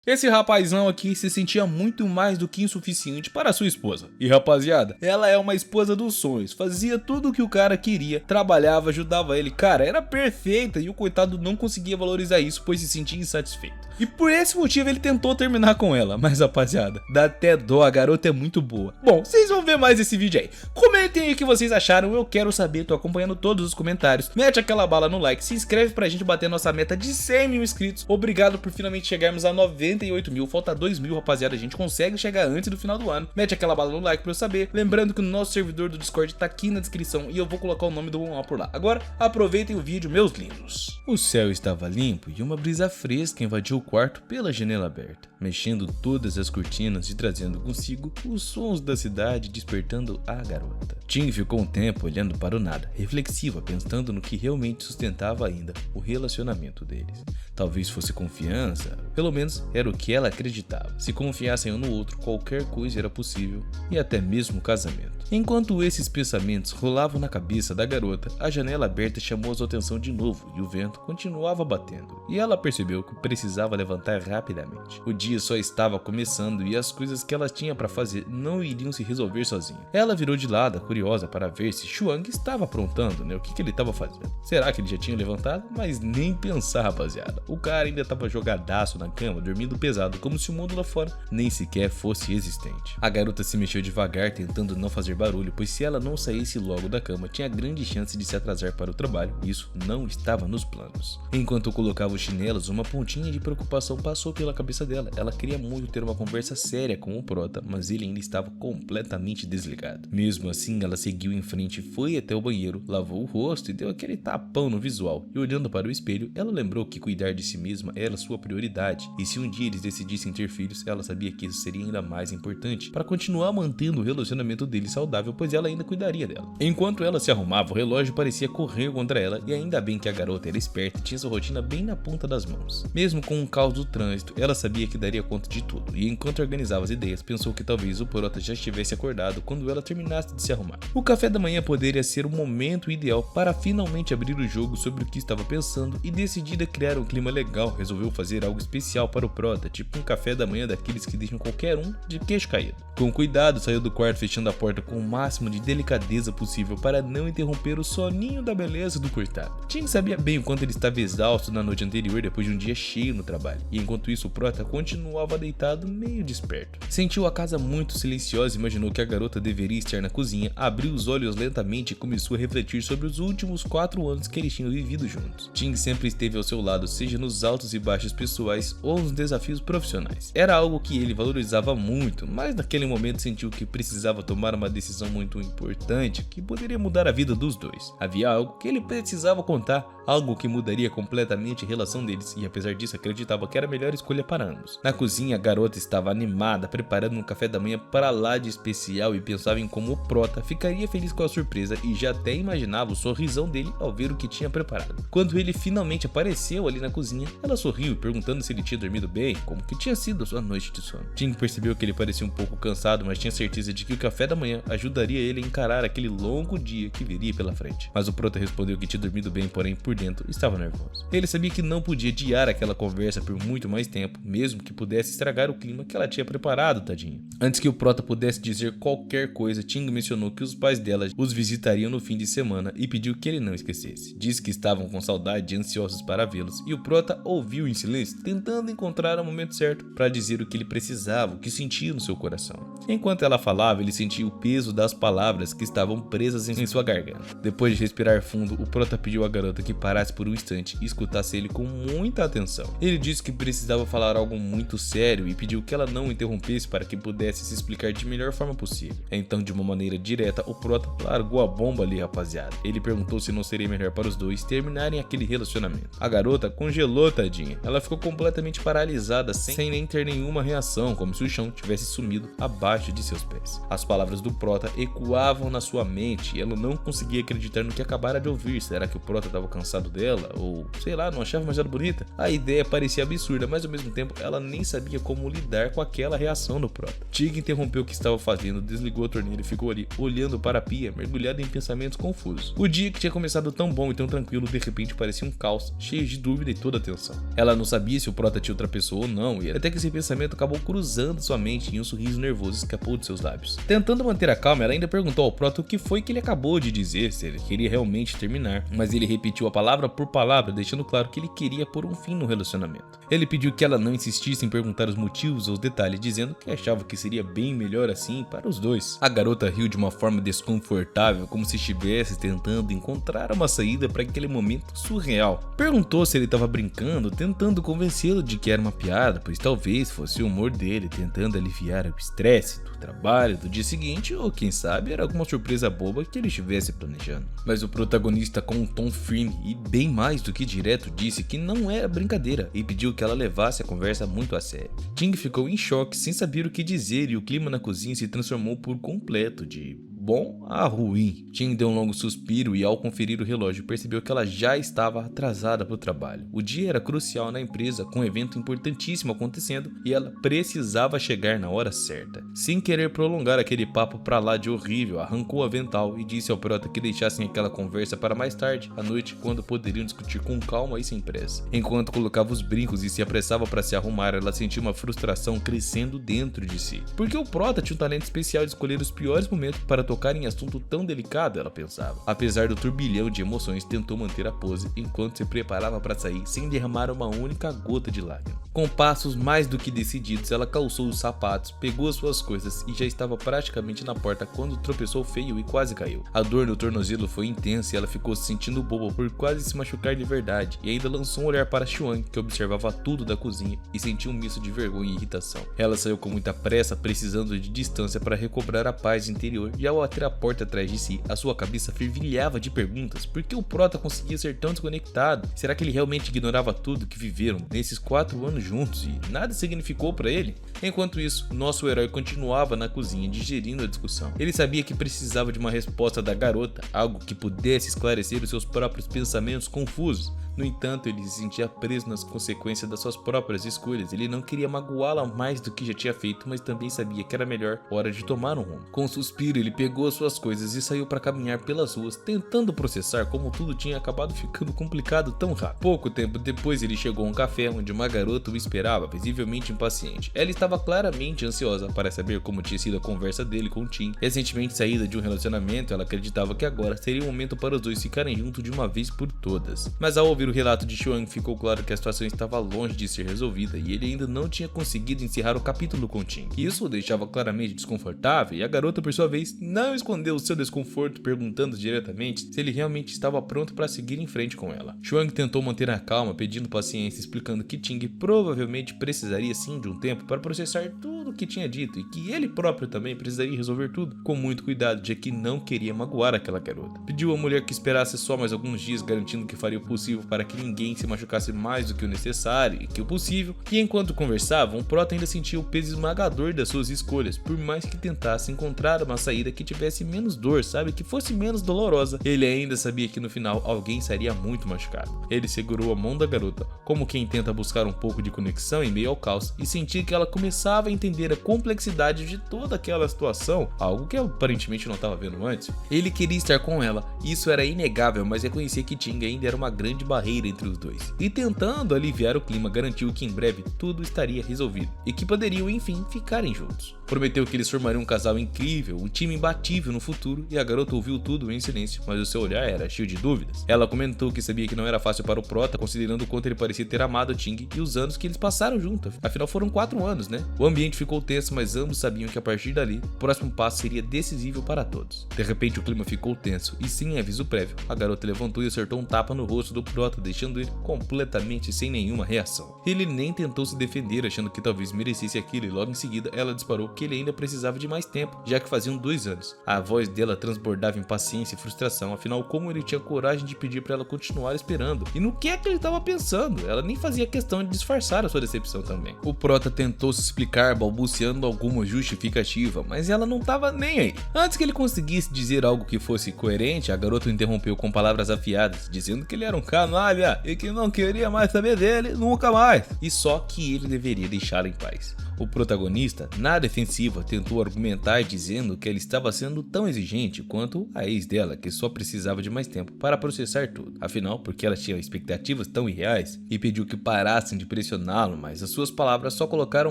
Esse rapazão aqui se sentia muito mais do que insuficiente para sua esposa. E rapaziada, ela é uma esposa dos sonhos, fazia tudo o que o cara queria, trabalhava, ajudava ele, cara, era perfeita e o coitado não conseguia valorizar isso pois se sentia insatisfeito. E por esse motivo ele tentou terminar com ela, mas rapaziada, dá até dó, a garota é muito boa. Bom, vocês vão ver mais esse vídeo aí. Comentem aí o que vocês acharam, eu quero saber, tô acompanhando todos os comentários. Mete aquela bala no like, se inscreve pra gente bater nossa meta de 100 mil inscritos. Obrigado por finalmente chegarmos a 98 mil, falta 2 mil, rapaziada, a gente consegue chegar antes do final do ano. Mete aquela bala no like pra eu saber. Lembrando que o nosso servidor do Discord tá aqui na descrição e eu vou colocar o nome do manual por lá. Agora, aproveitem o vídeo, meus lindos. O céu estava limpo e uma brisa fresca invadiu o quarto pela janela aberta, mexendo todas as cortinas e trazendo consigo os sons da cidade, despertando a garota. Ting ficou um tempo olhando para o nada, reflexiva, pensando no que realmente sustentava ainda o relacionamento deles. Talvez fosse confiança, pelo menos era o que ela acreditava. Se confiassem um no outro, qualquer coisa era possível e até mesmo casamento. Enquanto esses pensamentos rolavam na cabeça da garota, a janela aberta chamou sua atenção de novo e o vento continuava batendo. E ela percebeu que precisava levantar rapidamente. O dia só estava começando e as coisas que ela tinha para fazer não iriam se resolver sozinha. Ela virou de lado, curiosa para ver se Xuang estava aprontando, o que ele estava fazendo. Será que ele já tinha levantado? Mas nem pensar, rapaziada. O cara ainda estava jogadaço na cama, dormindo pesado, como se o mundo lá fora nem sequer fosse existente. A garota se mexeu devagar, tentando não fazer barulho, pois se ela não saísse logo da cama, tinha grande chance de se atrasar para o trabalho, e isso não estava nos planos. Enquanto colocava os chinelos, uma pontinha de preocupação passou pela cabeça dela. Ela queria muito ter uma conversa séria com o prota, mas ele ainda estava completamente desligado. Mesmo assim, ela seguiu em frente, foi até o banheiro, lavou o rosto e deu aquele tapão no visual. E olhando para o espelho, ela lembrou que cuidar de si mesma era sua prioridade, e se um dia eles decidissem ter filhos, ela sabia que isso seria ainda mais importante para continuar mantendo o relacionamento deles saudável, pois ela ainda cuidaria dela. Enquanto ela se arrumava, o relógio parecia correr contra ela, e ainda bem que a garota era esperta e tinha sua rotina bem na ponta das mãos. Mesmo com o caos do trânsito, ela sabia que daria conta de tudo, e enquanto organizava as ideias, pensou que talvez o prota já estivesse acordado quando ela terminasse de se arrumar. O café da manhã poderia ser o momento ideal para finalmente abrir o jogo sobre o que estava pensando, e decidida a criar um clima legal, resolveu fazer algo especial para o prota, tipo um café da manhã daqueles que deixam qualquer um de queixo caído. Com cuidado, saiu do quarto fechando a porta com o máximo de delicadeza possível para não interromper o soninho da beleza do coitado. Ting sabia bem o quanto ele estava exausto na noite anterior depois de um dia cheio no trabalho, e enquanto isso o prota continuava deitado meio desperto. Sentiu a casa muito silenciosa e imaginou que a garota deveria estar na cozinha, abriu os olhos lentamente e começou a refletir sobre os últimos 4 anos que eles tinham vivido juntos. Ting sempre esteve ao seu lado, seja nos altos e baixos pessoais ou nos desafios profissionais. Era algo que ele valorizava muito, mas naquele momento sentiu que precisava tomar uma decisão muito importante que poderia mudar a vida dos dois. Havia algo que ele precisava contar, algo que mudaria completamente a relação deles, e apesar disso acreditava que era a melhor escolha para ambos. Na cozinha, a garota estava animada, preparando um café da manhã para lá de especial e pensava em como o prota ficaria feliz com a surpresa e já até imaginava o sorrisão dele ao ver o que tinha preparado. Quando ele finalmente apareceu ali na cozinha, ela sorriu, perguntando se ele tinha dormido bem, como que tinha sido a sua noite de sono. Ting percebeu que ele parecia um pouco cansado, mas tinha certeza de que o café da manhã ajudaria ele a encarar aquele longo dia que viria pela frente. Mas o prota respondeu que tinha dormido bem, porém por dentro estava nervoso. Ele sabia que não podia adiar aquela conversa por muito mais tempo, mesmo que pudesse estragar o clima que ela tinha preparado, tadinho. Antes que o prota pudesse dizer qualquer coisa, Ting mencionou que os pais dela os visitariam no fim de semana e pediu que ele não esquecesse. Disse que estavam com saudade e ansiosos para vê-los, e o prota ouviu em silêncio, tentando encontrar o momento certo para dizer o que ele precisava, o que sentia no seu coração. Enquanto ela falava, ele sentia o peso das palavras que estavam presas em sua garganta. Depois de respirar fundo, o prota pediu à garota que parasse por um instante e escutasse ele com muita atenção. Ele disse que precisava falar algo muito sério e pediu que ela não o interrompesse para que pudesse se explicar de melhor forma possível. Então, de uma maneira direta, o prota largou a bomba ali, rapaziada. Ele perguntou se não seria melhor para os dois terminarem aquele relacionamento. A garota congelou, tadinha. Ela ficou completamente paralisada, sem nem ter nenhuma reação, como se o chão tivesse sumido abaixo de seus pés. As palavras do prota ecoavam na sua mente e ela não conseguia acreditar no que acabara de ouvir. Será que o prota estava cansado passado dela, ou sei lá, não achava mais ela bonita. A ideia parecia absurda, mas ao mesmo tempo ela nem sabia como lidar com aquela reação do prota. Tig interrompeu o que estava fazendo, desligou a torneira e ficou ali, olhando para a pia, mergulhado em pensamentos confusos. O dia que tinha começado tão bom e tão tranquilo, de repente parecia um caos, cheio de dúvida e toda a tensão. Ela não sabia se o prota tinha outra pessoa ou não, e até que esse pensamento acabou cruzando sua mente e um sorriso nervoso escapou de seus lábios. Tentando manter a calma, ela ainda perguntou ao prota o que foi que ele acabou de dizer, se ele queria realmente terminar, mas ele repetiu a palavra por palavra, deixando claro que ele queria pôr um fim no relacionamento. Ele pediu que ela não insistisse em perguntar os motivos ou os detalhes, dizendo que achava que seria bem melhor assim para os dois. A garota riu de uma forma desconfortável, como se estivesse tentando encontrar uma saída para aquele momento surreal. Perguntou se ele estava brincando, tentando convencê-lo de que era uma piada, pois talvez fosse o humor dele tentando aliviar o estresse do trabalho do dia seguinte, ou quem sabe era alguma surpresa boba que ele estivesse planejando. Mas o protagonista, com um tom firme e bem mais do que direto, disse que não era brincadeira e pediu que ela levasse a conversa muito a sério. Ting ficou em choque, sem saber o que dizer, e o clima na cozinha se transformou por completo de bom a ruim. Ting deu um longo suspiro e, ao conferir o relógio, percebeu que ela já estava atrasada para o trabalho. O dia era crucial na empresa, com um evento importantíssimo acontecendo, e ela precisava chegar na hora certa. Sem querer prolongar aquele papo pra lá de horrível, arrancou o avental e disse ao prota que deixassem aquela conversa para mais tarde, à noite, quando poderiam discutir com calma e sem pressa. Enquanto colocava os brincos e se apressava para se arrumar, ela sentiu uma frustração crescendo dentro de si. Porque o prota tinha um talento especial de escolher os piores momentos para tocar em assunto tão delicado, ela pensava. Apesar do turbilhão de emoções, tentou manter a pose enquanto se preparava para sair sem derramar uma única gota de lágrima. Com passos mais do que decididos, ela calçou os sapatos, pegou as suas coisas e já estava praticamente na porta quando tropeçou feio e quase caiu. A dor no tornozelo foi intensa e ela ficou se sentindo boba por quase se machucar de verdade, e ainda lançou um olhar para Xuan, que observava tudo da cozinha, e sentiu um misto de vergonha e irritação. Ela saiu com muita pressa, precisando de distância para recobrar a paz interior, e ao bater a porta atrás de si, a sua cabeça fervilhava de perguntas. Por que o prota conseguia ser tão desconectado? Será que ele realmente ignorava tudo que viveram nesses 4 anos juntos e nada significou para ele? Enquanto isso, nosso herói continuava na cozinha digerindo a discussão. Ele sabia que precisava de uma resposta da garota, algo que pudesse esclarecer os seus próprios pensamentos confusos. No entanto, ele se sentia preso nas consequências das suas próprias escolhas. Ele não queria magoá-la mais do que já tinha feito, mas também sabia que era melhor hora de tomar um rumo. Com um suspiro, ele pegou as suas coisas e saiu para caminhar pelas ruas, tentando processar como tudo tinha acabado ficando complicado tão rápido. Pouco tempo depois, ele chegou a um café onde uma garota o esperava, visivelmente impaciente. Ela estava claramente ansiosa para saber como tinha sido a conversa dele com Tim. Recentemente saída de um relacionamento, ela acreditava que agora seria o momento para os dois ficarem juntos de uma vez por todas. Mas ao ouvir o relato de Xuan, ficou claro que a situação estava longe de ser resolvida e ele ainda não tinha conseguido encerrar o capítulo com Tim. Isso o deixava claramente desconfortável, e a garota, por sua vez, não escondeu o seu desconforto, perguntando diretamente se ele realmente estava pronto para seguir em frente com ela. Xuan tentou manter a calma, pedindo paciência, explicando que Ting provavelmente precisaria sim de um tempo para processar tudo o que tinha dito e que ele próprio também precisaria resolver tudo com muito cuidado, já que não queria magoar aquela garota. Pediu à mulher que esperasse só mais alguns dias, garantindo que faria o possível para que ninguém se machucasse mais do que o necessário e que o possível. E enquanto conversavam, o prota ainda sentia o peso esmagador das suas escolhas, por mais que tentasse encontrar uma saída que tivesse menos dor, sabe, que fosse menos dolorosa. Ele ainda sabia que no final alguém seria muito machucado. Ele segurou a mão da garota, como quem tenta buscar um pouco de conexão em meio ao caos, e sentia que ela começava a entender a complexidade de toda aquela situação, algo que aparentemente não estava vendo antes. Ele queria estar com ela, isso era inegável, mas reconhecia que Ting ainda era uma grande barreira entre os dois. E tentando aliviar o clima, garantiu que em breve tudo estaria resolvido e que poderiam enfim ficarem juntos. Prometeu que eles formariam um casal incrível, um time imbatível no futuro, e a garota ouviu tudo em silêncio, mas o seu olhar era cheio de dúvidas. Ela comentou que sabia que não era fácil para o prota, considerando o quanto ele parecia ter amado Ting e os anos que eles passaram juntos. Afinal foram 4 anos, né? O ambiente ficou tenso, mas ambos sabiam que a partir dali, o próximo passo seria decisivo para todos. De repente o clima ficou tenso e, sem aviso prévio, a garota levantou e acertou um tapa no rosto do prota, deixando ele completamente sem nenhuma reação. Ele nem tentou se defender, achando que talvez merecesse aquilo, e logo em seguida ela disparou que ele ainda precisava de mais tempo, já que faziam 2 anos. A voz dela transbordava impaciência e frustração, afinal como ele tinha coragem de pedir para ela continuar esperando? E no que é que ele estava pensando? Ela nem fazia questão de disfarçar a sua decepção também. O prota tentou se explicar, balbuciando alguma justificativa, mas ela não estava nem aí. Antes que ele conseguisse dizer algo que fosse coerente, a garota o interrompeu com palavras afiadas, dizendo que ele era um canalha e que não queria mais saber dele nunca mais, e só que ele deveria deixá-la em paz. O protagonista, na defensiva, tentou argumentar dizendo que ela estava sendo tão exigente quanto a ex dela, que só precisava de mais tempo para processar tudo. Afinal, porque ela tinha expectativas tão irreais, e pediu que parassem de pressioná-lo, mas as suas palavras só colocaram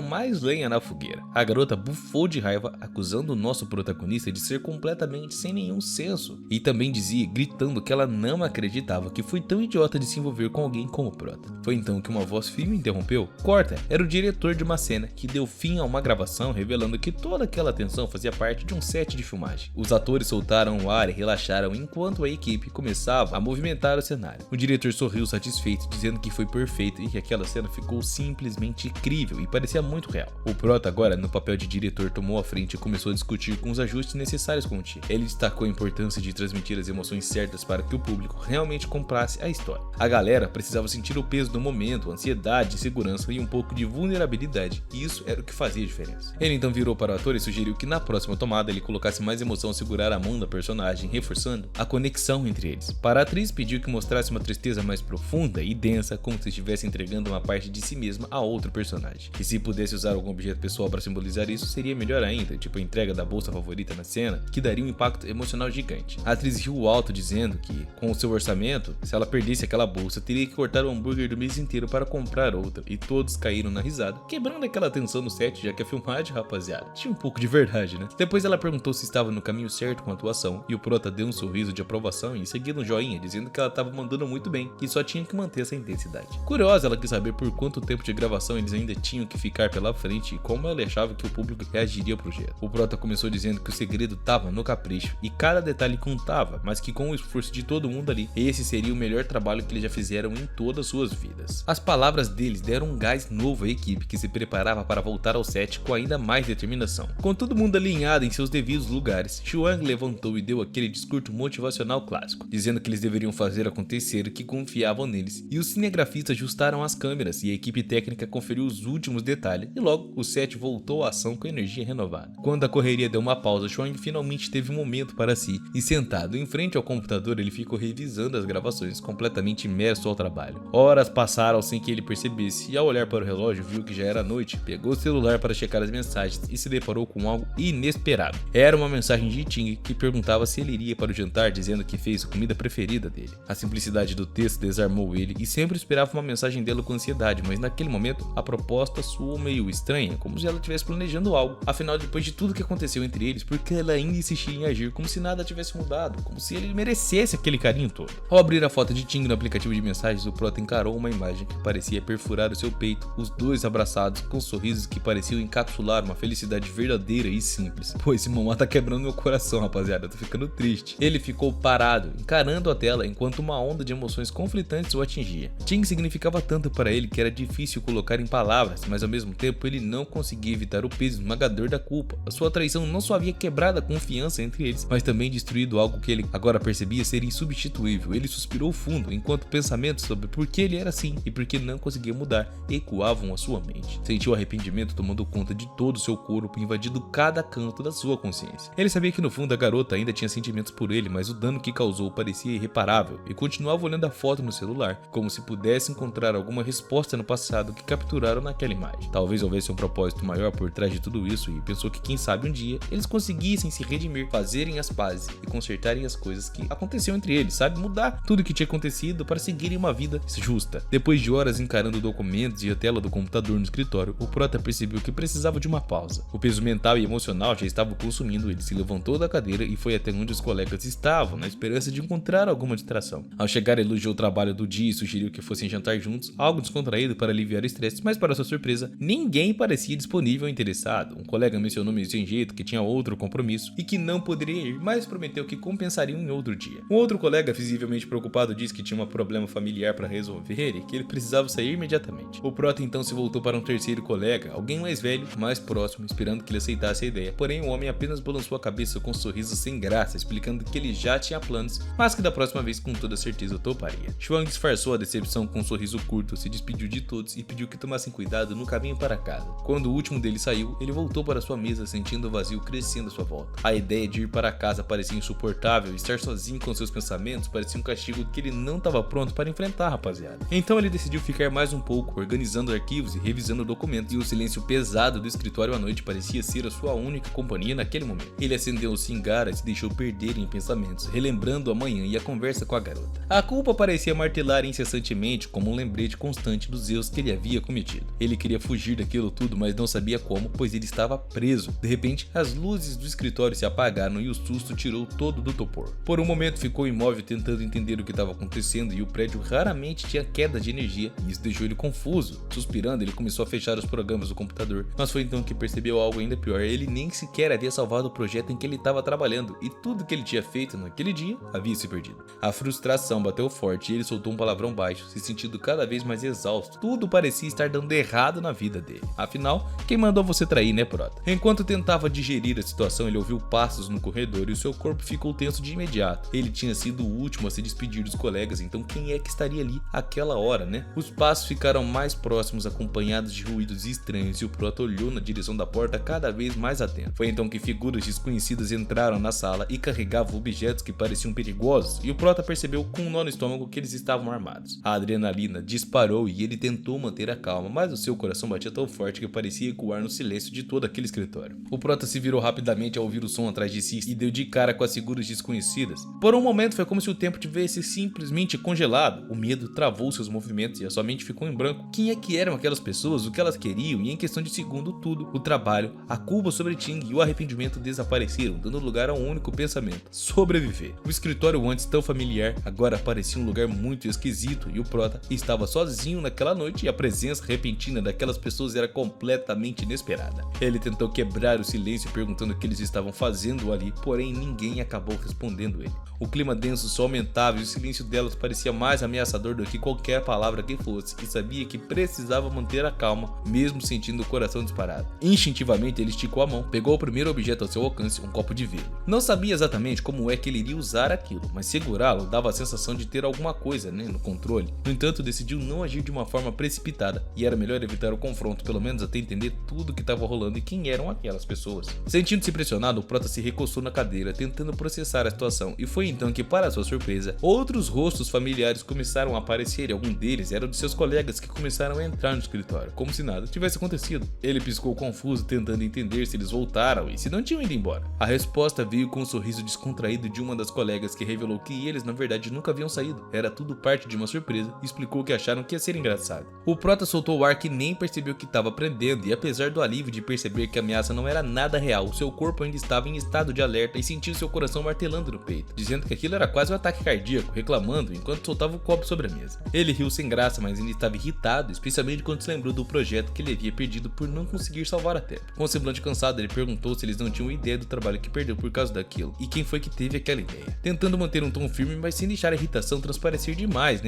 mais lenha na fogueira. A garota bufou de raiva, acusando o nosso protagonista de ser completamente sem nenhum senso, e também dizia, gritando, que ela não acreditava que foi tão idiota de se envolver com alguém como o prota. Foi então que uma voz firme interrompeu. Corta, era o diretor de uma cena que deu fim a uma gravação, revelando que toda aquela tensão fazia parte de um set de filmagem. Os atores soltaram o ar e relaxaram enquanto a equipe começava a movimentar o cenário. O diretor sorriu satisfeito, dizendo que foi perfeito e que aquela cena ficou simplesmente incrível e parecia muito real. O prota, agora no papel de diretor, tomou a frente e começou a discutir com os ajustes necessários com o time. Ele destacou a importância de transmitir as emoções certas para que o público realmente comprasse a história. A galera precisava sentir o peso do momento, ansiedade, insegurança e um pouco de vulnerabilidade, e isso era o que fazia diferença. Ele então virou para o ator e sugeriu que na próxima tomada ele colocasse mais emoção ao segurar a mão da personagem, reforçando a conexão entre eles. Para a atriz, pediu que mostrasse uma tristeza mais profunda e densa, como se estivesse entregando uma parte de si mesma a outro personagem. E se pudesse usar algum objeto pessoal para simbolizar isso, seria melhor ainda, tipo a entrega da bolsa favorita na cena, que daria um impacto emocional gigante. A atriz riu alto, dizendo que, com o seu orçamento, se ela perdesse aquela bolsa, teria que cortar o hambúrguer do mês inteiro para comprar outra, e todos caíram na risada, quebrando aquela tensão no set, já que a filmagem, rapaziada, tinha um pouco de verdade, né? Depois ela perguntou se estava no caminho certo com a atuação, e o prota deu um sorriso de aprovação e em seguida um joinha, dizendo que ela estava mandando muito bem, e só tinha que manter essa intensidade. Curiosa, ela quis saber por quanto tempo de gravação eles ainda tinham que ficar pela frente e como ela achava que o público reagiria ao projeto. O prota começou dizendo que o segredo estava no capricho, e cada detalhe contava, mas que com o esforço de todo mundo ali, esse seria o melhor trabalho que eles já fizeram em todas suas vidas. As palavras deles deram um gás novo à equipe, que se preparava para voltar ao set com ainda mais determinação. Com todo mundo alinhado em seus devidos lugares, Chuang levantou e deu aquele discurso motivacional clássico, dizendo que eles deveriam fazer acontecer, que confiavam neles, e os cinegrafistas ajustaram as câmeras e a equipe técnica conferiu os últimos detalhes, e logo o set voltou à ação com energia renovada. Quando a correria deu uma pausa, Chuang finalmente teve um momento para si, e sentado em frente ao computador ele ficou revisando as gravações, completamente imerso ao trabalho. Horas passaram sem que ele percebesse, e ao olhar para o relógio viu que já era noite, pegou o celular para checar as mensagens e se deparou com algo inesperado. Era uma mensagem de Ting que perguntava se ele iria para o jantar, dizendo que fez a comida preferida dele. A simplicidade do texto desarmou ele e sempre esperava uma mensagem dela com ansiedade, mas naquele momento a proposta soou meio estranha, como se ela estivesse planejando algo. Afinal, depois de tudo que aconteceu entre eles, por que ela ainda insistia em agir como se nada tivesse mudado, como se ele merecesse aquele carinho todo? Ao abrir a foto de Ting no aplicativo de mensagens, o prota encarou uma imagem que parecia perfurar o seu peito, os dois abraçados com sorrisos que pareciam encapsular uma felicidade verdadeira e simples. Pô, esse momento tá quebrando meu coração, rapaziada, eu tô ficando triste. Ele ficou parado, encarando a tela enquanto uma onda de emoções conflitantes o atingia. Ting significava tanto para ele que era difícil colocar em palavras, mas ao mesmo tempo ele não conseguia evitar o peso esmagador da culpa. A sua traição não só havia quebrado a confiança entre eles, mas também destruído algo que ele agora percebia ser insubstituível. Ele suspirou fundo, enquanto pensamentos sobre por que ele era assim e por que não conseguia mudar ecoavam a sua mente. Sentiu arrependimento tomando conta de todo o seu corpo, invadindo cada canto da sua consciência. Ele sabia que no fundo a garota ainda tinha sentimentos por ele, mas o dano que causou parecia irreparável, e continuava olhando a foto no celular, como se pudesse encontrar alguma resposta no passado que capturaram naquela imagem. Talvez houvesse um propósito maior por trás de tudo isso, e pensou que quem sabe um dia eles conseguissem se redimir, fazerem as pazes e consertarem as coisas que aconteciam entre eles, sabe? Mudar tudo que tinha acontecido para seguirem uma vida justa. Depois de horas encarando documentos e a tela do computador no escritório, o prota percebeu que precisava de uma pausa. O peso mental e emocional já estava consumindo ele. Se levantou da cadeira e foi até onde os colegas estavam, na esperança de encontrar alguma distração. Ao chegar, elogiou o trabalho do dia e sugeriu que fossem jantar juntos, algo descontraído para aliviar o estresse, mas para sua surpresa, ninguém parecia disponível ou interessado. Um colega mencionou meio sem jeito que tinha outro compromisso e que não poderia ir, mas prometeu que compensariam em outro dia. Um outro colega, visivelmente preocupado, disse que tinha um problema familiar para resolver e que ele precisava sair imediatamente. O prota então se voltou para um terceiro colega, alguém mais velho, mais próximo, próximo, esperando que ele aceitasse a ideia. Porém, o homem apenas balançou a cabeça com um sorriso sem graça, explicando que ele já tinha planos, mas que da próxima vez com toda certeza toparia. Chuang disfarçou a decepção com um sorriso curto, se despediu de todos e pediu que tomassem cuidado no caminho para casa. Quando o último deles saiu, ele voltou para sua mesa sentindo o vazio crescendo à sua volta. A ideia de ir para casa parecia insuportável e estar sozinho com seus pensamentos parecia um castigo que ele não estava pronto para enfrentar, rapaziada. Então ele decidiu ficar mais um pouco, organizando arquivos e revisando documentos, e o silêncio pesado do escritório à noite parecia ser a sua única companhia naquele momento. Ele acendeu o cigarro e se deixou perder em pensamentos, relembrando a manhã e a conversa com a garota. A culpa parecia martelar incessantemente como um lembrete constante dos erros que ele havia cometido. Ele queria fugir daquilo tudo, mas não sabia como, pois ele estava preso. De repente, as luzes do escritório se apagaram e o susto tirou todo do topor. Por um momento ficou imóvel tentando entender o que estava acontecendo, e o prédio raramente tinha queda de energia, e isso deixou ele confuso. Suspirando, ele começou a fechar os programas do computador, mas foi então que percebeu algo ainda pior. Ele nem sequer havia salvado o projeto em que ele estava trabalhando, e tudo que ele tinha feito naquele dia havia se perdido. A frustração bateu forte e ele soltou um palavrão baixo, se sentindo cada vez mais exausto. Tudo parecia estar dando errado na vida dele. Afinal, quem mandou você trair, né, Prota? Enquanto tentava digerir a situação, ele ouviu passos no corredor e o seu corpo ficou tenso de imediato. Ele tinha sido o último a se despedir dos colegas, então quem é que estaria ali àquela hora, né? Os passos ficaram mais próximos, acompanhados de ruídos estranhos, e o Prota olhou na direção da porta cada vez mais atento. Foi então que figuras desconhecidas entraram na sala e carregavam objetos que pareciam perigosos, e o Prota percebeu com um nó no estômago que eles estavam armados. A adrenalina disparou e ele tentou manter a calma, mas o seu coração batia tão forte que parecia ecoar no silêncio de todo aquele escritório. O Prota se virou rapidamente ao ouvir o som atrás de si e deu de cara com as figuras desconhecidas. Por um momento foi como se o tempo tivesse simplesmente congelado. O medo travou seus movimentos e a sua mente ficou em branco. Quem é que eram aquelas pessoas, o que elas queriam, e em questão de segundo tudo, o trabalho, a culpa sobre Ting e o arrependimento desapareceram, dando lugar a um único pensamento: sobreviver. O escritório, antes tão familiar, agora parecia um lugar muito esquisito, e o Prota estava sozinho naquela noite, e a presença repentina daquelas pessoas era completamente inesperada. Ele tentou quebrar o silêncio perguntando o que eles estavam fazendo ali, porém ninguém acabou respondendo ele. O clima denso só aumentava e o silêncio delas parecia mais ameaçador do que qualquer palavra que fosse, e sabia que precisava manter a calma, mesmo sentindo o coração disparado. Instintivamente ele esticou a mão, pegou o primeiro objeto ao seu alcance, um copo de vidro. Não sabia exatamente como é que ele iria usar aquilo, mas segurá-lo dava a sensação de ter alguma coisa, no controle. No entanto, decidiu não agir de uma forma precipitada, e era melhor evitar o confronto, pelo menos até entender tudo o que estava rolando e quem eram aquelas pessoas. Sentindo-se pressionado, o Prota se recostou na cadeira, tentando processar a situação, e foi então que, para sua surpresa, outros rostos familiares começaram a aparecer, e algum deles era de seus colegas que começaram a entrar no escritório, como se nada tivesse acontecido. Ele piscou confuso, tentando entender se eles voltaram e se não tinham ido embora. A resposta veio com um sorriso descontraído de uma das colegas, que revelou que eles na verdade nunca haviam saído, era tudo parte de uma surpresa, e explicou que acharam que ia ser engraçado. O Prota soltou o ar que nem percebeu que estava aprendendo, e apesar do alívio de perceber que a ameaça não era nada real, seu corpo ainda estava em estado de alerta e sentiu seu coração martelando no peito, dizendo que aquilo era quase um ataque cardíaco, reclamando enquanto soltava o copo sobre a mesa. Ele riu sem graça, mas ainda estava irritado, especialmente quando se lembrou do projeto que ele havia perdido por não conseguir salvar a tempo. Com um semblante cansado, ele perguntou se eles não tinham ideia do trabalho que perdeu por causa daquilo, e quem foi que teve aquela ideia. Tentando manter um tom firme, mas sem deixar a irritação transparecer demais,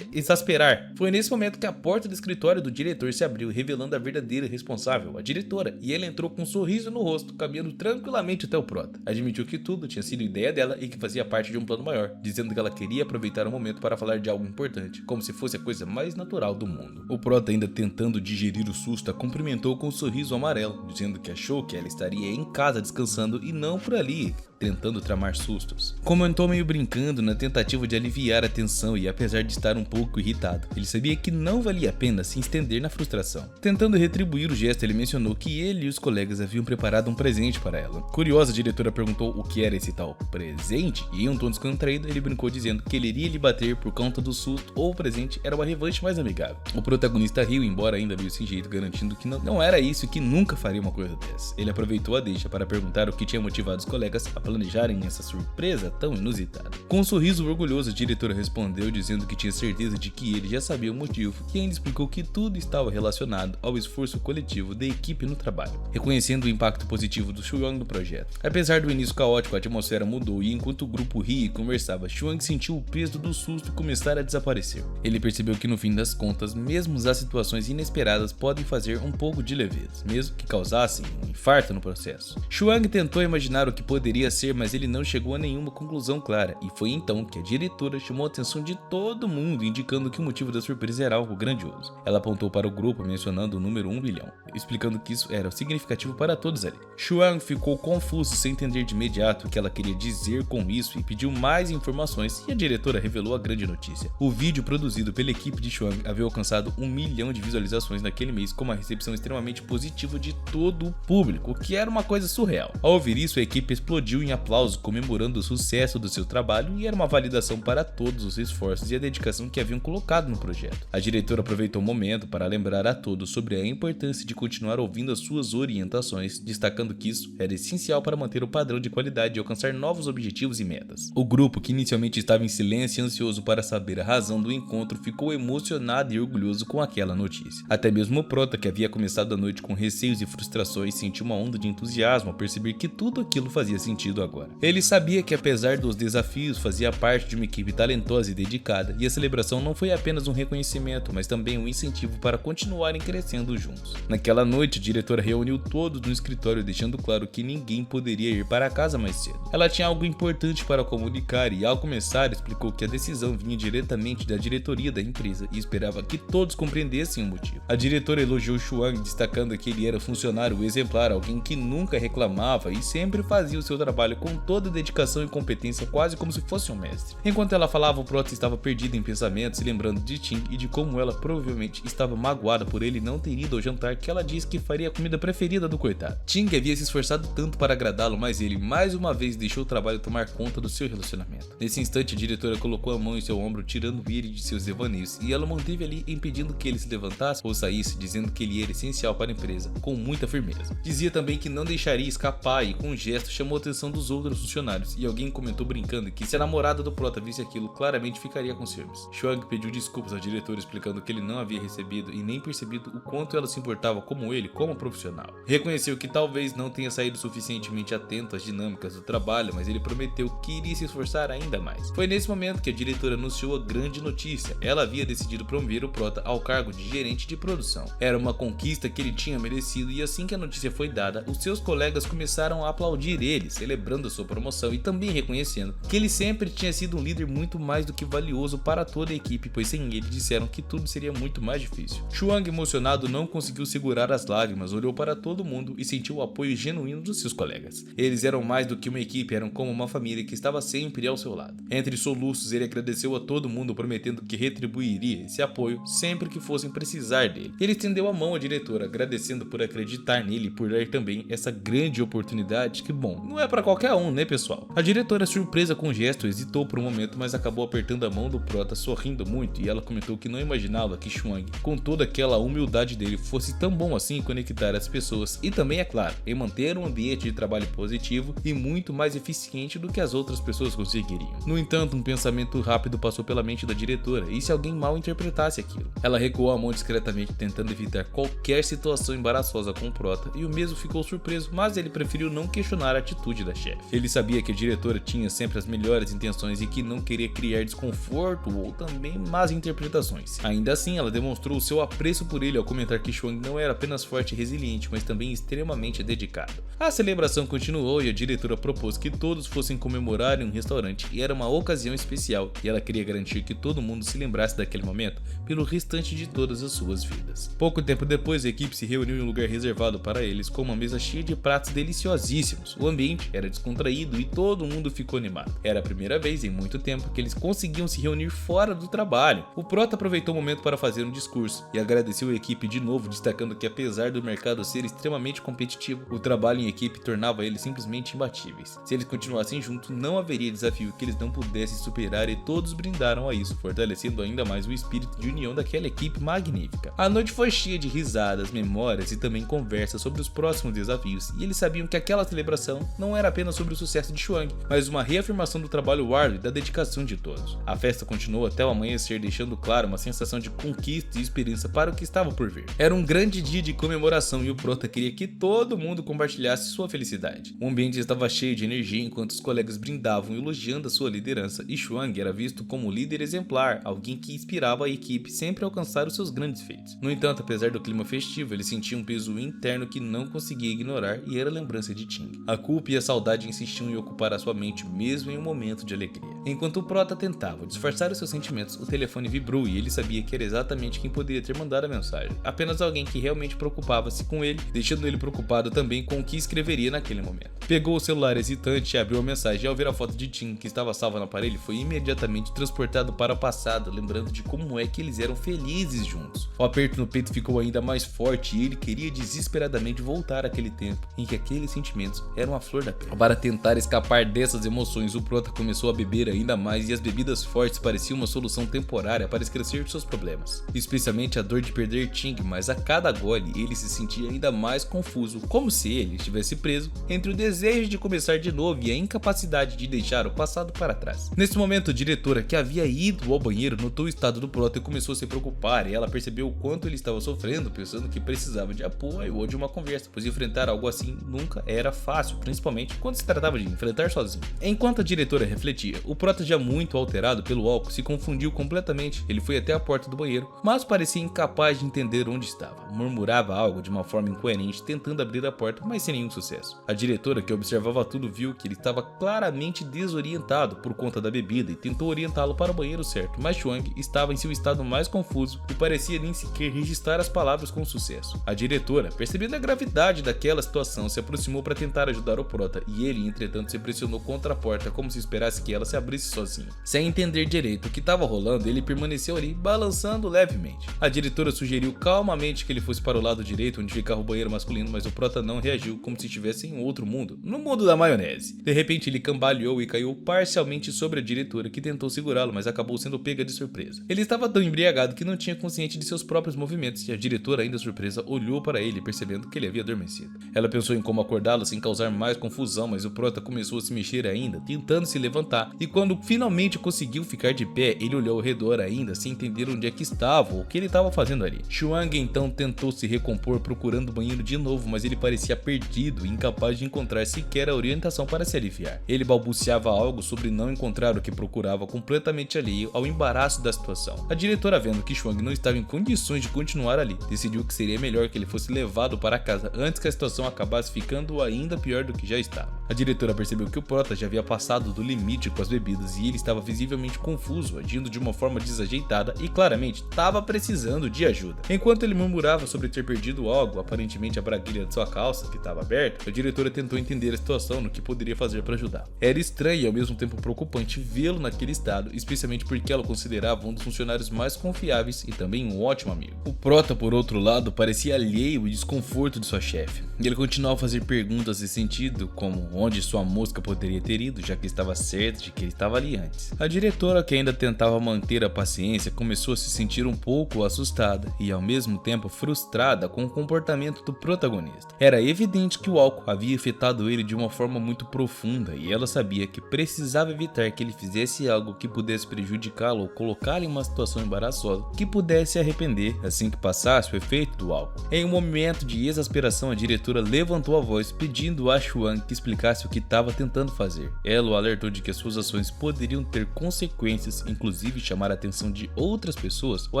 exasperar. Foi nesse momento que a porta do escritório do diretor se abriu, revelando a verdadeira responsável, a diretora, e ela entrou com um sorriso no rosto, caminhando tranquilamente até o Prota. Admitiu que tudo tinha sido ideia dela e que fazia parte de um plano maior, dizendo que ela queria aproveitar o momento para falar de algo importante, como se fosse a coisa mais natural do mundo. O Prota, ainda tentando digerir o susto, a cumprimentou com um sorriso amarelo, dizendo que achou que ela estaria em casa descansando e não por ali, tentando tramar sustos. Comentou meio brincando na tentativa de aliviar a tensão, e apesar de estar um pouco irritado, ele sabia que não valia a pena se estender na frustração. Tentando retribuir o gesto, ele mencionou que ele e os colegas haviam preparado um presente para ela. Curiosa, a diretora perguntou o que era esse tal presente, e em um tom descontraído ele brincou dizendo que ele iria lhe bater por conta do susto, ou o presente era uma revanche mais amigável. O protagonista riu, embora ainda meio sem jeito, garantindo que não era isso e que nunca faria uma coisa dessa. Ele aproveitou a deixa para perguntar o que tinha motivado os colegas a planejarem essa surpresa tão inusitada. Com um sorriso orgulhoso, a diretora respondeu dizendo que tinha certeza de que ele já sabia o motivo e ainda explicou que tudo estava relacionado ao esforço coletivo da equipe no trabalho, reconhecendo o impacto positivo do Chuang no projeto. Apesar do início caótico, a atmosfera mudou e enquanto o grupo ria e conversava, Chuang sentiu o peso do susto começar a desaparecer. Ele percebeu que no fim das contas, mesmo as situações inesperadas podem fazer um pouco de leveza, mesmo que causassem um infarto no processo. Chuang tentou imaginar o que poderia ser, mas ele não chegou a nenhuma conclusão clara, e foi então que a diretora chamou a atenção de todo mundo, indicando que o motivo da surpresa era algo grandioso. Ela apontou para o grupo, mencionando o número 1 bilhão, explicando que isso era significativo para todos ali. Chuang ficou confuso sem entender de imediato o que ela queria dizer com isso e pediu mais informações, e a diretora revelou a grande notícia. O vídeo produzido pela equipe de Chuang havia alcançado 1 milhão de visualizações naquele mês, com uma recepção extremamente positiva de todo o público, o que era uma coisa surreal. Ao ouvir isso, a equipe explodiu em aplausos, comemorando o sucesso do seu trabalho, e era uma validação para todos os esforços e a dedicação que haviam colocado no projeto. A diretora aproveitou o momento para lembrar a todos sobre a importância de continuar ouvindo as suas orientações, destacando que isso era essencial para manter o padrão de qualidade e alcançar novos objetivos e metas. O grupo, que inicialmente estava em silêncio e ansioso para saber a razão do encontro, ficou emocionado e orgulhoso com aquela notícia. Até mesmo o Prota, que havia começado a noite com receios e frustrações, sentiu uma onda de entusiasmo ao perceber que tudo aquilo fazia sentido agora. Ele sabia que apesar dos desafios, fazia parte de uma equipe talentosa e dedicada, e a celebração não foi apenas um reconhecimento, mas também um incentivo para continuarem crescendo juntos. Naquela noite, a diretora reuniu todos no escritório, deixando claro que ninguém poderia ir para casa mais cedo. Ela tinha algo importante para comunicar e, ao começar, explicou que a decisão vinha diretamente da diretoria da empresa e esperava que todos compreendessem o motivo. A diretora elogiou Chuang, destacando que ele era um funcionário exemplar, alguém que nunca reclamava e sempre fazia o seu trabalho com toda dedicação e competência, quase como se fosse um mestre. Enquanto ela falava, o Prota estava perdido em pensamentos, se lembrando de Ting e de como ela provavelmente estava magoada por ele não ter ido ao jantar que ela disse que faria a comida preferida do coitado. Ting havia se esforçado tanto para agradá-lo, mas ele mais uma vez deixou o trabalho tomar conta do seu relacionamento. Nesse instante, a diretora colocou a mão em seu ombro, tirando ele de seus devaneios, e ela manteve ali, impedindo que ele se levantasse ou saísse, dizendo que ele era essencial para a empresa, com muita firmeza. Dizia também que não deixaria escapar e, com um gesto, chamou a atenção dos outros funcionários, e alguém comentou brincando que se a namorada do Prota visse aquilo, claramente ficaria com ciúmes. Chuang pediu desculpas ao diretor, explicando que ele não havia recebido e nem percebido o quanto ela se importava como ele, como profissional. Reconheceu que talvez não tenha saído suficientemente atento às dinâmicas do trabalho, mas ele prometeu que iria se esforçar ainda mais. Foi nesse momento que a diretora anunciou a grande notícia. Ela havia decidido promover o Prota ao cargo de gerente de produção. Era uma conquista que ele tinha merecido, e assim que a notícia foi dada, os seus colegas começaram a aplaudir ele, celebrando a sua promoção e também reconhecendo que ele sempre tinha sido um líder muito mais do que valioso para toda a equipe, pois sem ele disseram que tudo seria muito mais difícil. Chuang, emocionado, não conseguiu segurar as lágrimas, olhou para todo mundo e sentiu o apoio genuíno dos seus colegas. Eles eram mais do que uma equipe, eram como uma família que estava sempre ao seu lado. Entre soluços, ele agradeceu a todo mundo, prometendo que retribuiria esse apoio sempre que fossem precisar dele. Ele estendeu a mão à diretora, agradecendo por acreditar nele e por dar também essa grande oportunidade que, bom, não é para qualquer um, né, pessoal? A diretora, surpresa com o gesto, hesitou por um momento, mas acabou apertando a mão do Prota, sorrindo muito, e ela comentou que não imaginava que Chuang, com toda aquela humildade dele, fosse tão bom assim em conectar as pessoas e também, é claro, em manter um ambiente de trabalho positivo e muito mais eficiente do que as outras pessoas conseguiriam. No entanto, um pensamento rápido passou pela mente da diretora, e se alguém mal interpretasse aquilo? Ela recuou a mão discretamente, tentando evitar qualquer situação embaraçosa com o Prota, e o mesmo ficou surpreso, mas ele preferiu não questionar a atitude da chefe. Ele sabia que a diretora tinha sempre as melhores intenções e que não queria criar desconforto ou também más interpretações. Ainda assim, ela demonstrou o seu apreço por ele ao comentar que Chuang não era apenas forte e resiliente, mas também extremamente dedicado. A celebração continuou e a diretora propôs que todos fossem comemorar em um restaurante, e era uma ocasião especial, e ela queria garantir que todo mundo se lembrasse daquele momento pelo restante de todas as suas vidas. Pouco tempo depois, a equipe se reuniu em um lugar reservado para eles, com uma mesa cheia de pratos deliciosíssimos. O ambiente era descontraído e todo mundo ficou animado. Era a primeira vez em muito tempo que eles conseguiam se reunir fora do trabalho. O Prota aproveitou o momento para fazer um discurso e agradeceu a equipe de novo, destacando que apesar do mercado ser extremamente competitivo, o trabalho em equipe tornava eles simplesmente imbatíveis. Se eles continuassem juntos, não haveria desafio que eles não pudessem superar, e todos brindaram a isso, fortalecendo ainda mais o espírito de união daquela equipe magnífica. A noite foi cheia de risadas, memórias e também conversas sobre os próximos desafios, e eles sabiam que aquela celebração não era apenas apenas sobre o sucesso de Chuang, mas uma reafirmação do trabalho árduo e da dedicação de todos. A festa continuou até o amanhecer, deixando claro uma sensação de conquista e esperança para o que estava por vir. Era um grande dia de comemoração e o prota queria que todo mundo compartilhasse sua felicidade. O ambiente estava cheio de energia enquanto os colegas brindavam elogiando a sua liderança, e Chuang era visto como líder exemplar, alguém que inspirava a equipe sempre a alcançar os seus grandes feitos. No entanto, apesar do clima festivo, ele sentia um peso interno que não conseguia ignorar e era a lembrança de Ting. A culpa e a saudade insistiam em ocupar a sua mente mesmo em um momento de alegria. Enquanto o prota tentava disfarçar os seus sentimentos, o telefone vibrou e ele sabia que era exatamente quem poderia ter mandado a mensagem. Apenas alguém que realmente preocupava-se com ele, deixando ele preocupado também com o que escreveria naquele momento. Pegou o celular hesitante e abriu a mensagem, e ao ver a foto de Ting que estava salva no aparelho, foi imediatamente transportado para o passado, lembrando de como é que eles eram felizes juntos. O aperto no peito ficou ainda mais forte e ele queria desesperadamente voltar àquele tempo em que aqueles sentimentos eram a flor da pele. Para tentar escapar dessas emoções, o prota começou a beber ainda mais, e as bebidas fortes pareciam uma solução temporária para esquecer de seus problemas, especialmente a dor de perder Ting, mas a cada gole ele se sentia ainda mais confuso, como se ele estivesse preso entre o desejo de começar de novo e a incapacidade de deixar o passado para trás. Nesse momento, a diretora, que havia ido ao banheiro, notou o estado do prota e começou a se preocupar, e ela percebeu o quanto ele estava sofrendo, pensando que precisava de apoio ou de uma conversa, pois enfrentar algo assim nunca era fácil, principalmente quando se tratava de enfrentar sozinho. Enquanto a diretora refletia, o prota, já muito alterado pelo álcool, se confundiu completamente. Ele foi até a porta do banheiro, mas parecia incapaz de entender onde estava. Murmurava algo de uma forma incoerente, tentando abrir a porta, mas sem nenhum sucesso. A diretora, que observava tudo, viu que ele estava claramente desorientado por conta da bebida e tentou orientá-lo para o banheiro certo, mas Chuang estava em seu estado mais confuso e parecia nem sequer registrar as palavras com sucesso. A diretora, percebendo a gravidade daquela situação, se aproximou para tentar ajudar o prota, e ele, entretanto, se pressionou contra a porta como se esperasse que ela se abrisse sozinho. Sem entender direito o que estava rolando, ele permaneceu ali, balançando levemente. A diretora sugeriu calmamente que ele fosse para o lado direito, onde ficava o banheiro masculino, mas o prota não reagiu, como se estivesse em outro mundo, no mundo da maionese. De repente, ele cambaleou e caiu parcialmente sobre a diretora, que tentou segurá-lo, mas acabou sendo pega de surpresa. Ele estava tão embriagado que não tinha consciência de seus próprios movimentos, e a diretora, ainda surpresa, olhou para ele, percebendo que ele havia adormecido. Ela pensou em como acordá-lo sem causar mais confusão, mas o prota começou a se mexer ainda, tentando se levantar, e quando finalmente conseguiu ficar de pé, ele olhou ao redor ainda, sem entender onde é que estava ou o que ele estava fazendo ali. Chuang então tentou se recompor, procurando o banheiro de novo, mas ele parecia perdido e incapaz de encontrar sequer a orientação para se aliviar. Ele balbuciava algo sobre não encontrar o que procurava, completamente alheio ao embaraço da situação. A diretora, vendo que Chuang não estava em condições de continuar ali, decidiu que seria melhor que ele fosse levado para casa antes que a situação acabasse ficando ainda pior do que já estava. A diretora percebeu que o prota já havia passado do limite com as bebidas e ele estava visivelmente confuso, agindo de uma forma desajeitada e claramente estava precisando de ajuda. Enquanto ele murmurava sobre ter perdido algo, aparentemente a braguilha de sua calça, que estava aberta, a diretora tentou entender a situação no que poderia fazer para ajudar. Era estranho e ao mesmo tempo preocupante vê-lo naquele estado, especialmente porque ela o considerava um dos funcionários mais confiáveis e também um ótimo amigo. O prota, por outro lado, parecia alheio e desconforto de sua chefe. Ele continuava a fazer perguntas nesse sentido, como onde sua mosca poderia ter ido, já que estava certo de que ele estava ali antes. A diretora, que ainda tentava manter a paciência, começou a se sentir um pouco assustada e ao mesmo tempo frustrada com o comportamento do protagonista. Era evidente que o álcool havia afetado ele de uma forma muito profunda e ela sabia que precisava evitar que ele fizesse algo que pudesse prejudicá-lo ou colocá-lo em uma situação embaraçosa que pudesse se arrepender assim que passasse o efeito do álcool. Em um momento de exasperação, a diretora levantou a voz pedindo a Chuang que explicasse o que estava tentando fazer. Ela o alertou de que as suas ações poderiam ter consequências, inclusive chamar a atenção de outras pessoas ou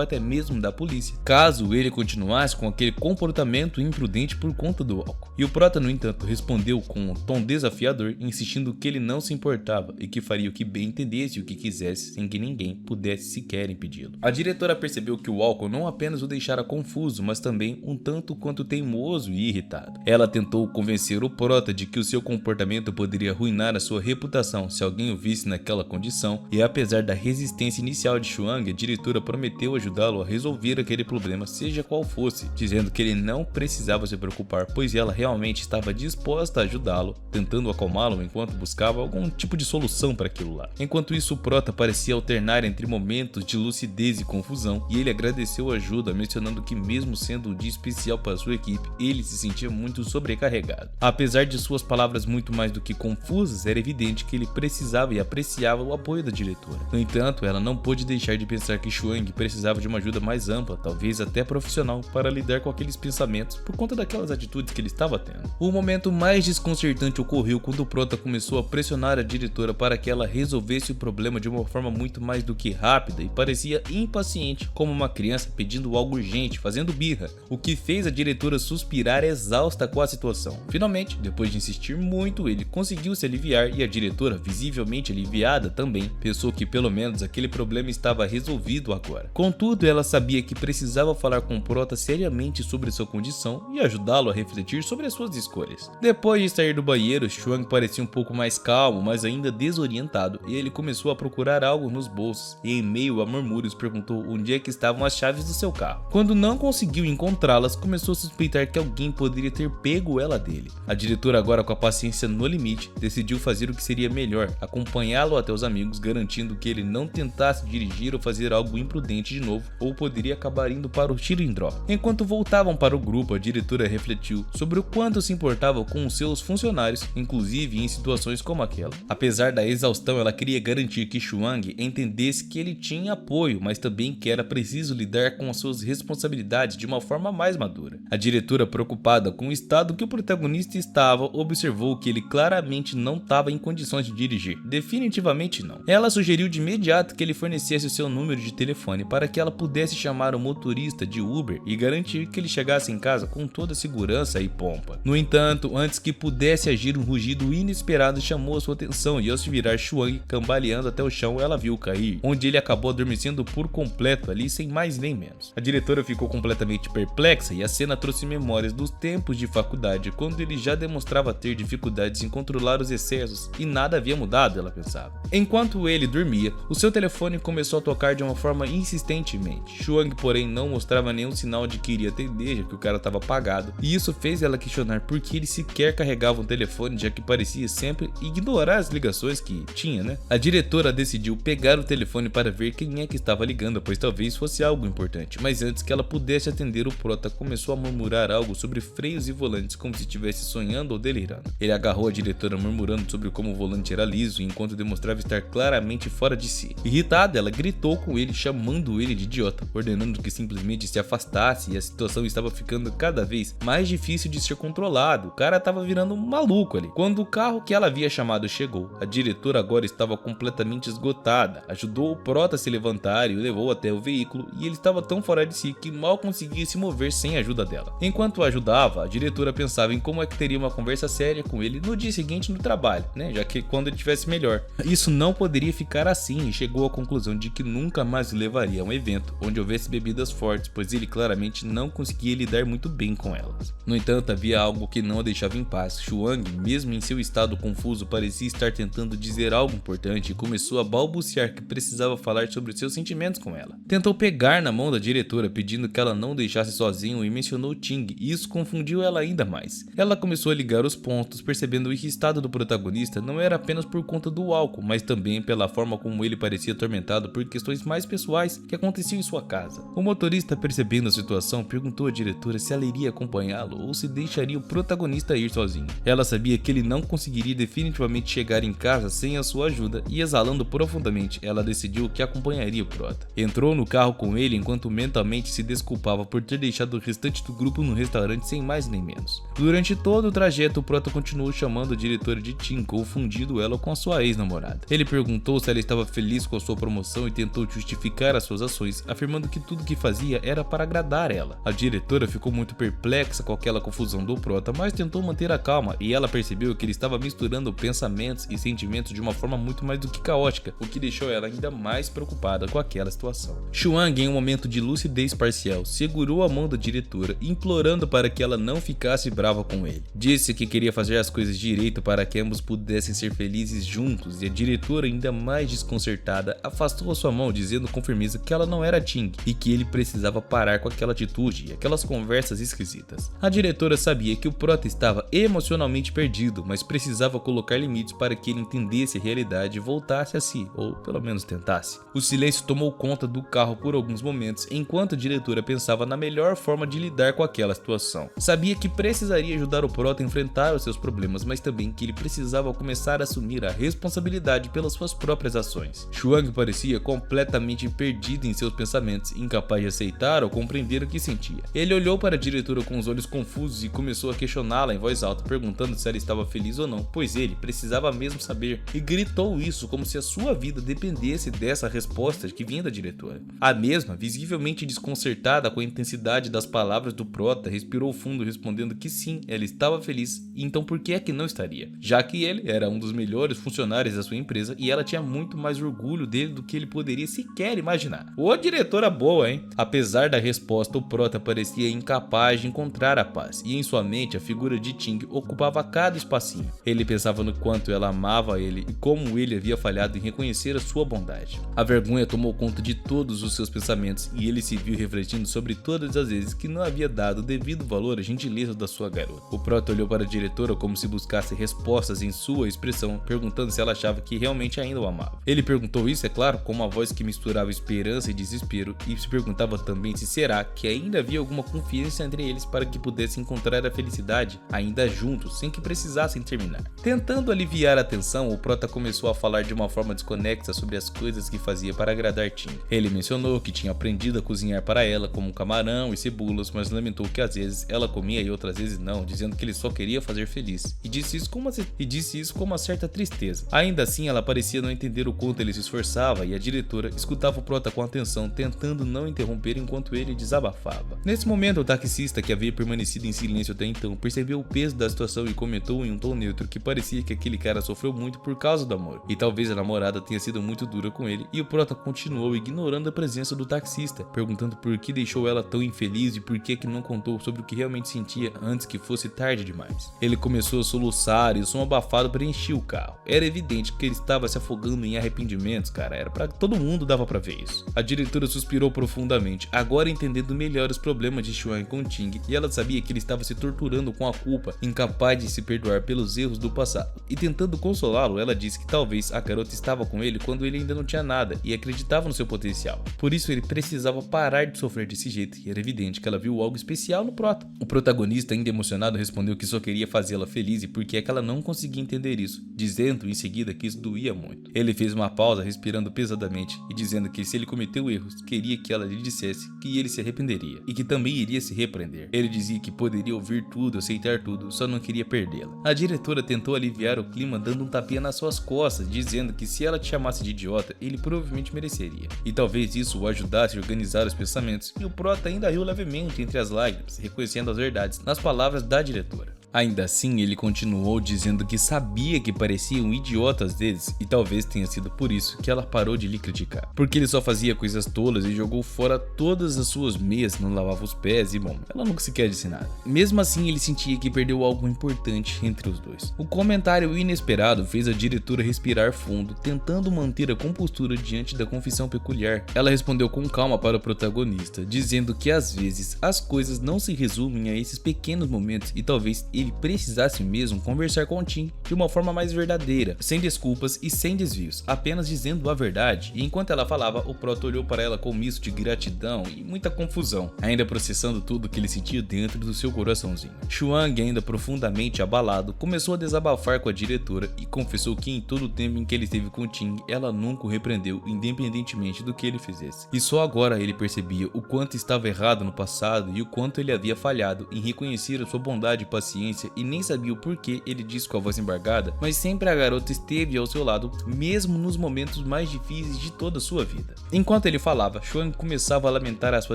até mesmo da polícia, caso ele continuasse com aquele comportamento imprudente por conta do álcool. E o prota, no entanto, respondeu com um tom desafiador, insistindo que ele não se importava e que faria o que bem entendesse e o que quisesse, sem que ninguém pudesse sequer impedi-lo. A diretora percebeu que o álcool não apenas o deixara confuso, mas também um tanto quanto teimoso e irritado. Ela tentou convencer o prota de que o seu comportamento poderia arruinar a sua reputação se alguém o visse naquela condição, e apesar da resistência inicial de Chuang, a diretora prometeu ajudá-lo a resolver aquele problema, seja qual fosse, dizendo que ele não precisava se preocupar, pois ela realmente estava disposta a ajudá-lo, tentando acalmá-lo enquanto buscava algum tipo de solução para aquilo lá. Enquanto isso, o prota parecia alternar entre momentos de lucidez e confusão, e ele agradeceu a ajuda, mencionando que mesmo sendo um dia especial para sua equipe, ele se sentia muito sobrecarregado. Apesar de suas palavras muito muito mais do que confusas, era evidente que ele precisava e apreciava o apoio da diretora. No entanto, ela não pôde deixar de pensar que Chuang precisava de uma ajuda mais ampla, talvez até profissional, para lidar com aqueles pensamentos por conta daquelas atitudes que ele estava tendo. O momento mais desconcertante ocorreu quando o prota começou a pressionar a diretora para que ela resolvesse o problema de uma forma muito mais do que rápida e parecia impaciente, como uma criança pedindo algo urgente, fazendo birra, o que fez a diretora suspirar exausta com a situação. Finalmente, depois de insistir muito, ele conseguiu se aliviar e a diretora, visivelmente aliviada também, pensou que pelo menos aquele problema estava resolvido agora. Contudo, ela sabia que precisava falar com o prota seriamente sobre sua condição e ajudá-lo a refletir sobre as suas escolhas. Depois de sair do banheiro, Chuang parecia um pouco mais calmo, mas ainda desorientado, e ele começou a procurar algo nos bolsos e, em meio a murmúrios, perguntou onde é que estavam as chaves do seu carro. Quando não conseguiu encontrá-las, começou a suspeitar que alguém poderia ter pego ela dele. A diretora, agora com a paciência no limite, decidiu fazer o que seria melhor, acompanhá-lo até os amigos, garantindo que ele não tentasse dirigir ou fazer algo imprudente de novo, ou poderia acabar indo para o Chilindró. Enquanto voltavam para o grupo, a diretora refletiu sobre o quanto se importava com os seus funcionários, inclusive em situações como aquela. Apesar da exaustão, ela queria garantir que Chuang entendesse que ele tinha apoio, mas também que era preciso lidar com as suas responsabilidades de uma forma mais madura. A diretora, preocupada com o estado que o protagonista estava, observou que ele claramente não estava em condições de dirigir. Definitivamente não. Ela sugeriu de imediato que ele fornecesse o seu número de telefone para que ela pudesse chamar o motorista de Uber e garantir que ele chegasse em casa com toda segurança e pompa. No entanto, antes que pudesse agir, um rugido inesperado chamou sua atenção e, ao se virar, Chuang cambaleando até o chão, ela viu cair, onde ele acabou adormecendo por completo ali, sem mais nem menos. A diretora ficou completamente perplexa e a cena trouxe memórias dos tempos de faculdade, quando ele já demonstrava ter dificuldades em controlar os excessos e nada havia mudado, ela pensava. Enquanto ele dormia, o seu telefone começou a tocar de uma forma insistentemente. Chuang, porém, não mostrava nenhum sinal de que iria atender, já que o cara estava apagado, e isso fez ela questionar por que ele sequer carregava um telefone, já que parecia sempre ignorar as ligações que tinha, né? A diretora decidiu pegar o telefone para ver quem é que estava ligando, pois talvez fosse algo importante, mas antes que ela pudesse atender, o prota começou a murmurar algo sobre freios e volantes, como se estivesse sonhando ou delirando. Ele agarrou a diretora murmurando sobre como o volante era liso, enquanto demonstrava estar claramente fora de si. Irritada, ela gritou com ele, chamando ele de idiota, ordenando que simplesmente se afastasse, e a situação estava ficando cada vez mais difícil de ser controlado. O cara estava virando um maluco ali. Quando o carro que ela havia chamado chegou, a diretora agora estava completamente esgotada. Ajudou o prota a se levantar e o levou até o veículo, e ele estava tão fora de si que mal conseguia se mover sem a ajuda dela. Enquanto o ajudava, a diretora pensava em como é que teria uma conversa séria com ele no dia seguinte no trabalho, né? Já que quando ele estivesse melhor. Isso não poderia ficar assim, e chegou à conclusão de que nunca mais o levaria a um evento onde houvesse bebidas fortes, pois ele claramente não conseguia lidar muito bem com elas. No entanto, havia algo que não a deixava em paz. Chuang, mesmo em seu estado confuso, parecia estar tentando dizer algo importante e começou a balbuciar que precisava falar sobre seus sentimentos com ela. Tentou pegar na mão da diretora, pedindo que ela não deixasse sozinho, e mencionou Ting, e isso confundiu ela ainda mais. Ela começou a ligar os pontos, percebendo que o estado do protagonista não era apenas por conta do álcool, mas também pela forma como ele parecia atormentado por questões mais pessoais que aconteciam em sua casa. O motorista, percebendo a situação, perguntou à diretora se ela iria acompanhá-lo ou se deixaria o protagonista ir sozinho. Ela sabia que ele não conseguiria definitivamente chegar em casa sem a sua ajuda, e exalando profundamente, ela decidiu que acompanharia o prota. Entrou no carro com ele enquanto mentalmente se desculpava por ter deixado o restante do grupo no restaurante sem mais nem menos. Durante todo o trajeto, o prota continuou chamando a diretora de Tim, confundindo ela com a sua ex-namorada. Ele perguntou se ela estava feliz com a sua promoção e tentou justificar as suas ações, afirmando que tudo que fazia era para agradar ela. A diretora ficou muito perplexa com aquela confusão do prota, mas tentou manter a calma, e ela percebeu que ele estava misturando pensamentos e sentimentos de uma forma muito mais do que caótica, o que deixou ela ainda mais preocupada com aquela situação. Chuang, em um momento de lucidez parcial, segurou a mão da diretora, implorando para que ela não ficasse brava com ele. Disse que queria fazer as coisas direito para que ambos pudessem ser felizes juntos, e a diretora, ainda mais desconcertada, afastou a sua mão, dizendo com firmeza que ela não era Ting e que ele precisava parar com aquela atitude e aquelas conversas esquisitas. A diretora sabia que o prota estava emocionalmente perdido, mas precisava colocar limites para que ele entendesse a realidade e voltasse a si, ou pelo menos tentasse. O silêncio tomou conta do carro por alguns momentos, enquanto a diretora pensava na melhor forma de lidar com aquela situação. Sabia que precisaria ajudar o prota a enfrentar os seus problemas, problemas, mas também que ele precisava começar a assumir a responsabilidade pelas suas próprias ações. Chuang parecia completamente perdido em seus pensamentos, incapaz de aceitar ou compreender o que sentia. Ele olhou para a diretora com os olhos confusos e começou a questioná-la em voz alta, perguntando se ela estava feliz ou não, pois ele precisava mesmo saber, e gritou isso como se a sua vida dependesse dessa resposta que vinha da diretora. A mesma, visivelmente desconcertada com a intensidade das palavras do prota, respirou fundo respondendo que sim, ela estava feliz, e então por que é que não estaria? Já que ele era um dos melhores funcionários da sua empresa e ela tinha muito mais orgulho dele do que ele poderia sequer imaginar. Ô diretora boa, hein? Apesar da resposta, o prota parecia incapaz de encontrar a paz, e em sua mente a figura de Ting ocupava cada espacinho. Ele pensava no quanto ela amava ele e como ele havia falhado em reconhecer a sua bondade. A vergonha tomou conta de todos os seus pensamentos e ele se viu refletindo sobre todas as vezes que não havia dado o devido valor à gentileza da sua garota. O prota olhou para a diretora como se buscasse respostas em sua expressão, perguntando se ela achava que realmente ainda o amava. Ele perguntou isso, é claro, com uma voz que misturava esperança e desespero, e se perguntava também se será que ainda havia alguma confiança entre eles para que pudessem encontrar a felicidade ainda juntos, sem que precisassem terminar. Tentando aliviar a tensão, o prota começou a falar de uma forma desconexa sobre as coisas que fazia para agradar Ting. Ele mencionou que tinha aprendido a cozinhar para ela, como camarão e cebolas, mas lamentou que às vezes ela comia e outras vezes não, dizendo que ele só queria fazer feliz, e disse isso com uma certa tristeza. Ainda assim, ela parecia não entender o quanto ele se esforçava, e a diretora escutava o prota com atenção, tentando não interromper enquanto ele desabafava. Nesse momento, o taxista, que havia permanecido em silêncio até então, percebeu o peso da situação e comentou em um tom neutro que parecia que aquele cara sofreu muito por causa do amor, e talvez a namorada tenha sido muito dura com ele, e o prota continuou ignorando a presença do taxista, perguntando por que deixou ela tão infeliz e por que não contou sobre o que realmente sentia antes que fosse tarde demais. Ele começou a soluçar e o som abafado preenchia o carro. Era evidente que ele estava se afogando em arrependimentos, cara, era pra todo mundo, dava pra ver isso. A diretora suspirou profundamente, agora entendendo melhor os problemas de Chuang com Ting, e ela sabia que ele estava se torturando com a culpa, incapaz de se perdoar pelos erros do passado. E tentando consolá-lo, ela disse que talvez a garota estava com ele quando ele ainda não tinha nada e acreditava no seu potencial. Por isso ele precisava parar de sofrer desse jeito, e era evidente que ela viu algo especial no prota. O protagonista, ainda emocionado, respondeu que só queria fazê-la feliz e porque é que ela não conseguia entender isso, dizendo em seguida que isso doía muito. Ele fez uma pausa, respirando pesadamente e dizendo que se ele cometeu erros, queria que ela lhe dissesse que ele se arrependeria e que também iria se repreender. Ele dizia que poderia ouvir tudo, aceitar tudo, só não queria perdê-la. A diretora tentou aliviar o clima dando um tapinha nas suas costas, dizendo que se ela te chamasse de idiota, ele provavelmente mereceria. E talvez isso o ajudasse a organizar os pensamentos, e o prota ainda riu levemente entre as lágrimas, reconhecendo as verdades nas palavras da diretora. Ainda assim, ele continuou dizendo que sabia que pareciam idiotas deles e talvez tenha sido por isso que ela parou de lhe criticar. Porque ele só fazia coisas tolas e jogou fora todas as suas meias, não lavava os pés e bom, ela nunca sequer disse nada. Mesmo assim, ele sentia que perdeu algo importante entre os dois. O comentário inesperado fez a diretora respirar fundo, tentando manter a compostura diante da confissão peculiar. Ela respondeu com calma para o protagonista, dizendo que às vezes as coisas não se resumem a esses pequenos momentos e talvez ele precisasse mesmo conversar com Ting de uma forma mais verdadeira, sem desculpas e sem desvios, apenas dizendo a verdade. E enquanto ela falava, o prota olhou para ela com um misto de gratidão e muita confusão, ainda processando tudo que ele sentia dentro do seu coraçãozinho. Chuang, ainda profundamente abalado, começou a desabafar com a diretora e confessou que em todo o tempo em que ele esteve com Ting, ela nunca o repreendeu, independentemente do que ele fizesse. E só agora ele percebia o quanto estava errado no passado e o quanto ele havia falhado em reconhecer a sua bondade e paciência, e nem sabia o porquê ele disse com a voz embargada, mas sempre a garota esteve ao seu lado, mesmo nos momentos mais difíceis de toda a sua vida. Enquanto ele falava, Chuang começava a lamentar a sua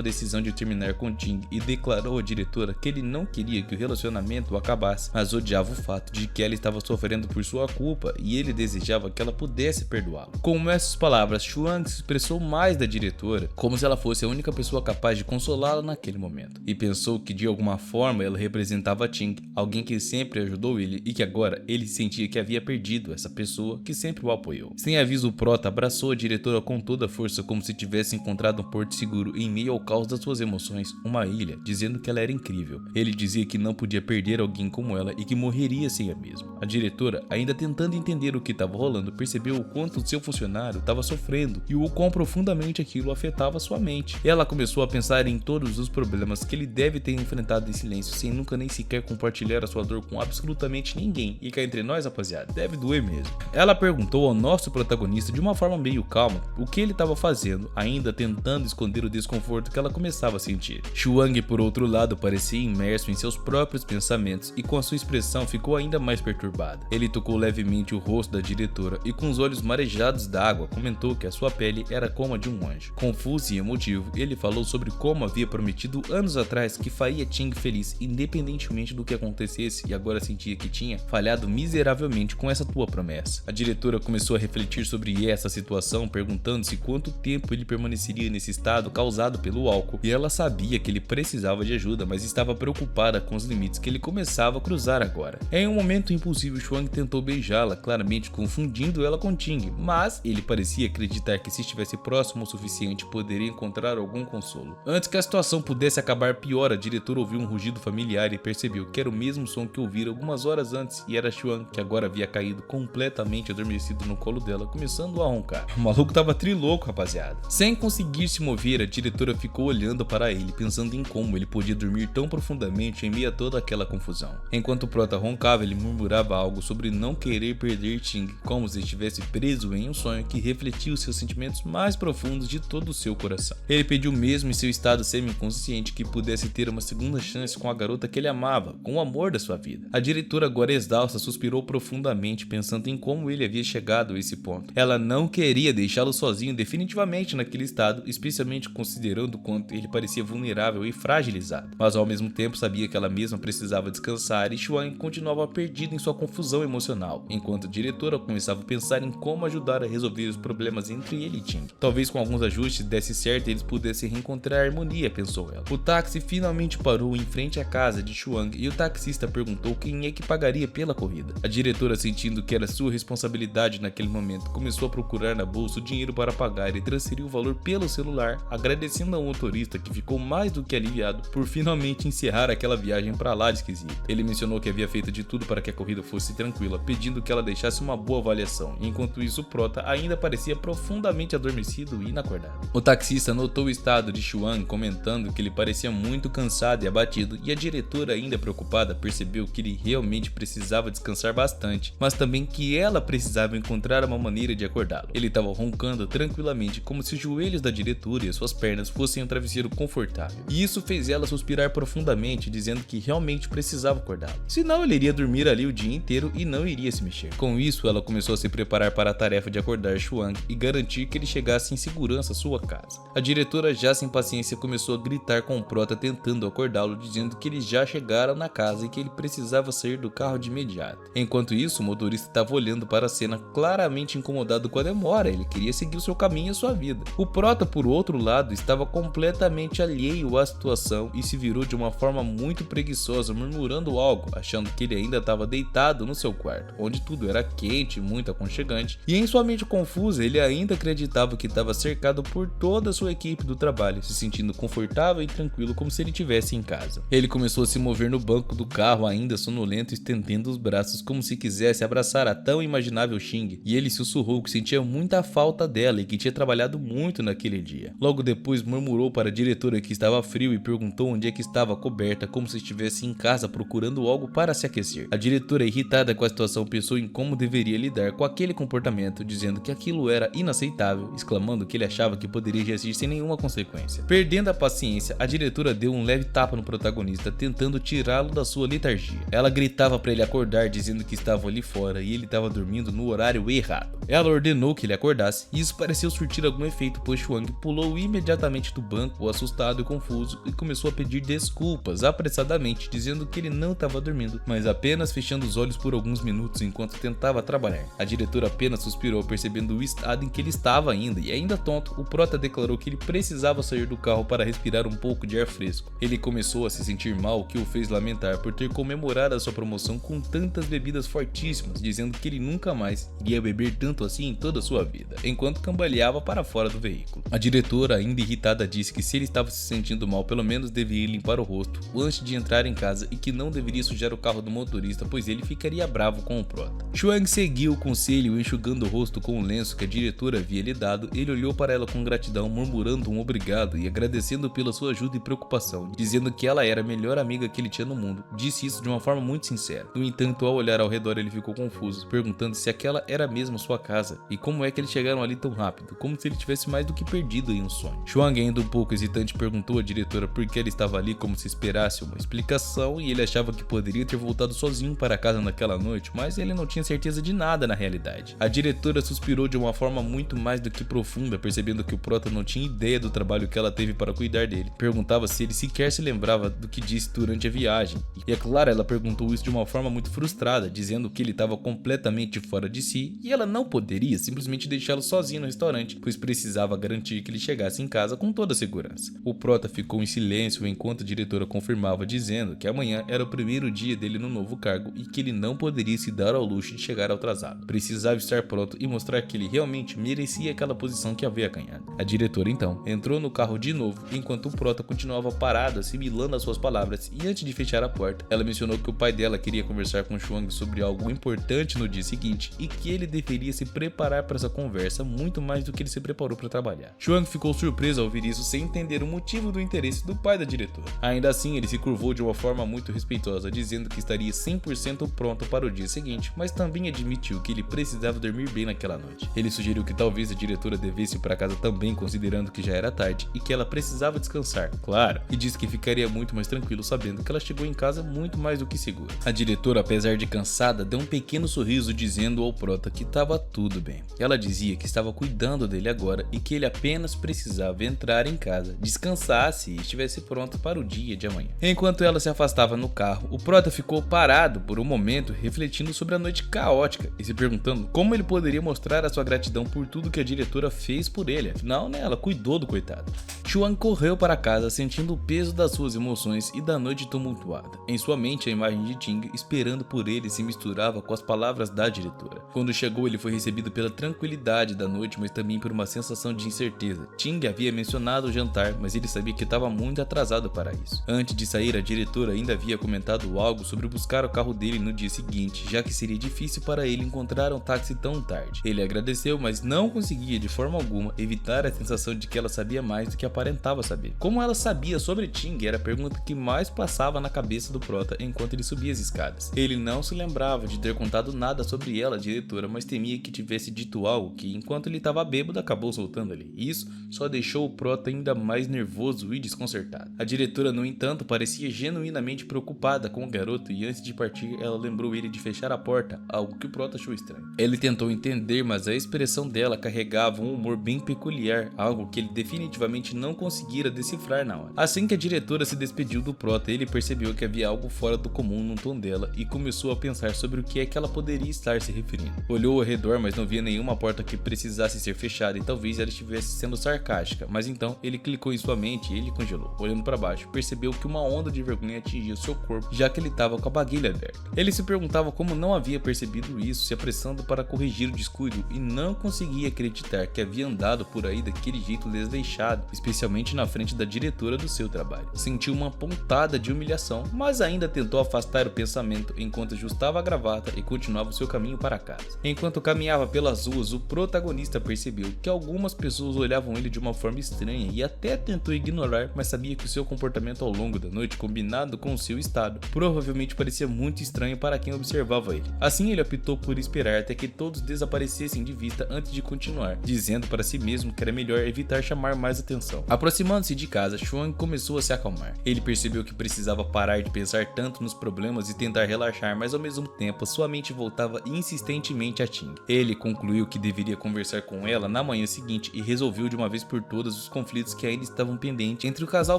decisão de terminar com Ting e declarou à diretora que ele não queria que o relacionamento acabasse, mas odiava o fato de que ela estava sofrendo por sua culpa e ele desejava que ela pudesse perdoá-lo. Com essas palavras, Chuang se expressou mais da diretora, como se ela fosse a única pessoa capaz de consolá-la naquele momento, e pensou que de alguma forma ela representava Ting, alguém que sempre ajudou ele e que agora ele sentia que havia perdido essa pessoa que sempre o apoiou. Sem aviso, o prota abraçou a diretora com toda a força, como se tivesse encontrado um porto seguro em meio ao caos das suas emoções, uma ilha, dizendo que ela era incrível. Ele dizia que não podia perder alguém como ela e que morreria sem a mesma. A diretora, ainda tentando entender o que estava rolando, percebeu o quanto o seu funcionário estava sofrendo e o quão profundamente aquilo afetava sua mente. Ela começou a pensar em todos os problemas que ele deve ter enfrentado em silêncio, sem nunca nem sequer compartilhar compartilhar a sua dor com absolutamente ninguém, e cá entre nós, rapaziada, deve doer mesmo. Ela perguntou ao nosso protagonista de uma forma meio calma o que ele estava fazendo, ainda tentando esconder o desconforto que ela começava a sentir. Chuang, por outro lado, parecia imerso em seus próprios pensamentos e com a sua expressão ficou ainda mais perturbada. Ele tocou levemente o rosto da diretora e com os olhos marejados d'água comentou que a sua pele era como a de um anjo. Confuso e emotivo, ele falou sobre como havia prometido anos atrás que faria Ting feliz independentemente do que acontecesse e agora sentia que tinha falhado miseravelmente com essa tua promessa. A diretora começou a refletir sobre essa situação, perguntando-se quanto tempo ele permaneceria nesse estado causado pelo álcool, e ela sabia que ele precisava de ajuda, mas estava preocupada com os limites que ele começava a cruzar agora. Em um momento impulsivo, Chuang tentou beijá-la, claramente confundindo ela com Ting, mas ele parecia acreditar que se estivesse próximo o suficiente poderia encontrar algum consolo. Antes que a situação pudesse acabar pior, a diretora ouviu um rugido familiar e percebeu que era o mesmo som que ouvira algumas horas antes, e era Chuang, que agora havia caído completamente adormecido no colo dela, começando a roncar. O maluco tava trilouco, rapaziada. Sem conseguir se mover, a diretora ficou olhando para ele, pensando em como ele podia dormir tão profundamente em meio a toda aquela confusão. Enquanto o prota roncava, ele murmurava algo sobre não querer perder Ting, como se estivesse preso em um sonho que refletia os seus sentimentos mais profundos de todo o seu coração. Ele pediu mesmo em seu estado semi-inconsciente que pudesse ter uma segunda chance com a garota que ele amava, com o amor da sua vida. A diretora, agora exausta, suspirou profundamente, pensando em como ele havia chegado a esse ponto. Ela não queria deixá-lo sozinho definitivamente naquele estado, especialmente considerando quanto ele parecia vulnerável e fragilizado. Mas ao mesmo tempo sabia que ela mesma precisava descansar e Chuang continuava perdido em sua confusão emocional, enquanto a diretora começava a pensar em como ajudar a resolver os problemas entre ele e Ting. Talvez com alguns ajustes desse certo eles pudessem reencontrar a harmonia, pensou ela. O táxi finalmente parou em frente à casa de Chuang e o taxista perguntou quem é que pagaria pela corrida. A diretora, sentindo que era sua responsabilidade naquele momento, começou a procurar na bolsa o dinheiro para pagar e transferiu o valor pelo celular, agradecendo ao motorista, que ficou mais do que aliviado por finalmente encerrar aquela viagem para lá de esquisita. Ele mencionou que havia feito de tudo para que a corrida fosse tranquila, pedindo que ela deixasse uma boa avaliação. Enquanto isso, o prota ainda parecia profundamente adormecido e inacordado. O taxista notou o estado de Chuang, comentando que ele parecia muito cansado e abatido, e a diretora, ainda preocupada, percebeu que ele realmente precisava descansar bastante, mas também que ela precisava encontrar uma maneira de acordá-lo. Ele estava roncando tranquilamente, como se os joelhos da diretora e as suas pernas fossem um travesseiro confortável, e isso fez ela suspirar profundamente, dizendo que realmente precisava acordá-lo, senão ele iria dormir ali o dia inteiro e não iria se mexer. Com isso, ela começou a se preparar para a tarefa de acordar Chuang e garantir que ele chegasse em segurança à sua casa. A diretora, já sem paciência, começou a gritar com o prota, tentando acordá-lo, dizendo que eles já chegaram na casa e que ele precisava sair do carro de imediato. Enquanto isso, o motorista estava olhando para a cena, claramente incomodado com a demora. Ele queria seguir o seu caminho e a sua vida. O prota, por outro lado, estava completamente alheio à situação e se virou de uma forma muito preguiçosa, murmurando algo, achando que ele ainda estava deitado no seu quarto, onde tudo era quente e muito aconchegante, e em sua mente confusa, ele ainda acreditava que estava cercado por toda a sua equipe do trabalho, se sentindo confortável e tranquilo como se ele estivesse em casa. Ele começou a se mover no banco do carro, ainda sonolento, estendendo os braços como se quisesse abraçar a tão imaginável Ting, e ele sussurrou que sentia muita falta dela e que tinha trabalhado muito naquele dia. Logo depois murmurou para a diretora que estava frio e perguntou onde é que estava a coberta, como se estivesse em casa procurando algo para se aquecer. A diretora, irritada com a situação, pensou em como deveria lidar com aquele comportamento, dizendo que aquilo era inaceitável, exclamando que ele achava que poderia reagir sem nenhuma consequência. Perdendo a paciência, a diretora deu um leve tapa no protagonista, tentando tirá-lo da sua letargia. Ela gritava para ele acordar, dizendo que estava ali fora e ele estava dormindo no horário errado. Ela ordenou que ele acordasse e isso pareceu surtir algum efeito, pois Chuang pulou imediatamente do banco, assustado e confuso, e começou a pedir desculpas apressadamente, dizendo que ele não estava dormindo, mas apenas fechando os olhos por alguns minutos enquanto tentava trabalhar. A diretora apenas suspirou, percebendo o estado em que ele estava ainda, e ainda tonto, o prota declarou que ele precisava sair do carro para respirar um pouco de ar fresco. Ele começou a se sentir mal, o que o fez lamentar por ter comemorado a sua promoção com tantas bebidas fortíssimas, dizendo que ele nunca mais iria beber tanto assim em toda a sua vida, enquanto cambaleava para fora do veículo. A diretora, ainda irritada, disse que se ele estava se sentindo mal, pelo menos deveria limpar o rosto antes de entrar em casa e que não deveria sujar o carro do motorista, pois ele ficaria bravo com o prota. Chuang seguiu o conselho, enxugando o rosto com o lenço que a diretora havia lhe dado. Ele olhou para ela com gratidão, murmurando obrigado e agradecendo pela sua ajuda e preocupação, dizendo que ela era a melhor amiga que ele tinha no mundo, disse isso de uma forma muito sincera. No entanto, ao olhar ao redor ele ficou confuso, perguntando se aquela era mesmo sua casa e como é que eles chegaram ali tão rápido, como se ele tivesse mais do que perdido em um sonho. Chuang, ainda um pouco hesitante, perguntou à diretora por que ele estava ali, como se esperasse uma explicação, e ele achava que poderia ter voltado sozinho para casa naquela noite, mas ele não tinha certeza de nada na realidade. A diretora suspirou de uma forma muito mais do que profunda, percebendo que o prota não tinha ideia do trabalho que ela teve para cuidar dele. Perguntava se ele sequer se lembrava do que disse durante a viagem. E é claro, ela perguntou isso de uma forma muito frustrada, dizendo que ele estava completamente fora de si e ela não poderia simplesmente deixá-lo sozinho no restaurante, pois precisava garantir que ele chegasse em casa com toda a segurança. O prota ficou em silêncio enquanto a diretora confirmava, dizendo que amanhã era o primeiro dia dele no novo cargo e que ele não poderia se dar ao luxo de chegar atrasado. Precisava estar pronto e mostrar que ele realmente merecia aquela posição que havia ganhado. A diretora então entrou no carro de novo enquanto o prota continuava parado assimilando as suas palavras, e antes de fechar a porta, ela mencionou que o pai dela queria conversar com Chuang sobre algo importante no dia seguinte e que ele deveria se preparar para essa conversa muito mais do que ele se preparou para trabalhar. Chuang ficou surpreso ao ouvir isso sem entender o motivo do interesse do pai da diretora. Ainda assim, ele se curvou de uma forma muito respeitosa, dizendo que estaria 100% pronto para o dia seguinte, mas também admitiu que ele precisava dormir bem naquela noite. Ele sugeriu que talvez a diretora devesse ir para casa também, considerando que já era tarde e que ela precisava descansar, claro, e disse que ficaria muito mais tranquilo sabendo que ela chegou em casa muito mais do que segura. A diretora, apesar de cansada, deu um pequeno sorriso dizendo ao prota que estava tudo bem. Ela dizia que estava cuidando dele agora e que ele apenas precisava entrar em casa, descansasse e estivesse pronto para o dia de amanhã. Enquanto ela se afastava no carro, o prota ficou parado por um momento, refletindo sobre a noite caótica e se perguntando como ele poderia mostrar a sua gratidão por tudo que a diretora fez por ele. Afinal, ela cuidou do coitado. Chuang correu para casa sentindo o peso das suas emoções e da noite tumultuada. Em sua mente, a imagem de Ting esperando por ele se misturava com as palavras da diretora. Quando chegou, ele foi recebido pela tranquilidade da noite, mas também por uma sensação de incerteza. Ting havia mencionado o jantar, mas ele sabia que estava muito atrasado para isso. Antes de sair, a diretora ainda havia comentado algo sobre buscar o carro dele no dia seguinte, já que seria difícil para ele encontrar um táxi tão tarde. Ele agradeceu, mas não conseguia de forma alguma evitar a sensação de que ela sabia mais do que aparentava saber. Como ela sabia sobre Ting era a pergunta que mais passava na cabeça do prota enquanto ele subia as escadas. Ele não se lembrava de ter contado nada sobre ela à diretora, mas temia que tivesse dito algo que, enquanto ele estava bêbado, acabou soltando ali. Isso só deixou o prota ainda mais nervoso e desconcertado. A diretora, no entanto, parecia genuinamente preocupada com o garoto e antes de partir, ela lembrou ele de fechar a porta, algo que o prota achou estranho. Ele tentou entender, mas a expressão dela carregava um humor bem peculiar, algo que ele definitivamente não conseguira decifrar na hora. Assim que a diretora se despediu do prota, ele percebeu que havia algo fora do comum no tom dela e começou a pensar sobre o que é que ela poderia estar se referindo. Olhou ao redor, mas não via nenhuma porta que precisasse ser fechada e talvez ela estivesse sendo sarcástica, mas então ele clicou em sua mente e ele congelou. Olhando para baixo, percebeu que uma onda de vergonha atingia seu corpo, já que ele estava com a baguilha aberta. Ele se perguntava como não havia percebido isso, se apressando para corrigir o descuido e não conseguia acreditar que havia andado por aí daquele jeito desleixado, especialmente na frente da diretora do seu trabalho. Sentiu uma pontada de humilhação, mas ainda tentou afastar o pensamento enquanto ajustava a gravata e continuava o seu caminho para casa. Enquanto caminhava pelas ruas, o protagonista percebeu que algumas pessoas olhavam ele de uma forma estranha e até tentou ignorar, mas sabia que o seu comportamento ao longo da noite, combinado com o seu estado, provavelmente parecia muito estranho para quem observava ele. Assim, ele optou por esperar até que todos desaparecessem de vista antes de continuar, dizendo para si mesmo que era melhor evitar chamar mais atenção. Aproximando-se de casa, Chuang começou a se acalmar. Ele percebeu que precisava parar de pensar tanto nos problemas e tentar relaxar, mas ao mesmo tempo sua mente voltava insistentemente a Ting. Ele concluiu que deveria conversar com ela na manhã seguinte e resolveu de uma vez por todas os conflitos que ainda estavam pendentes entre o casal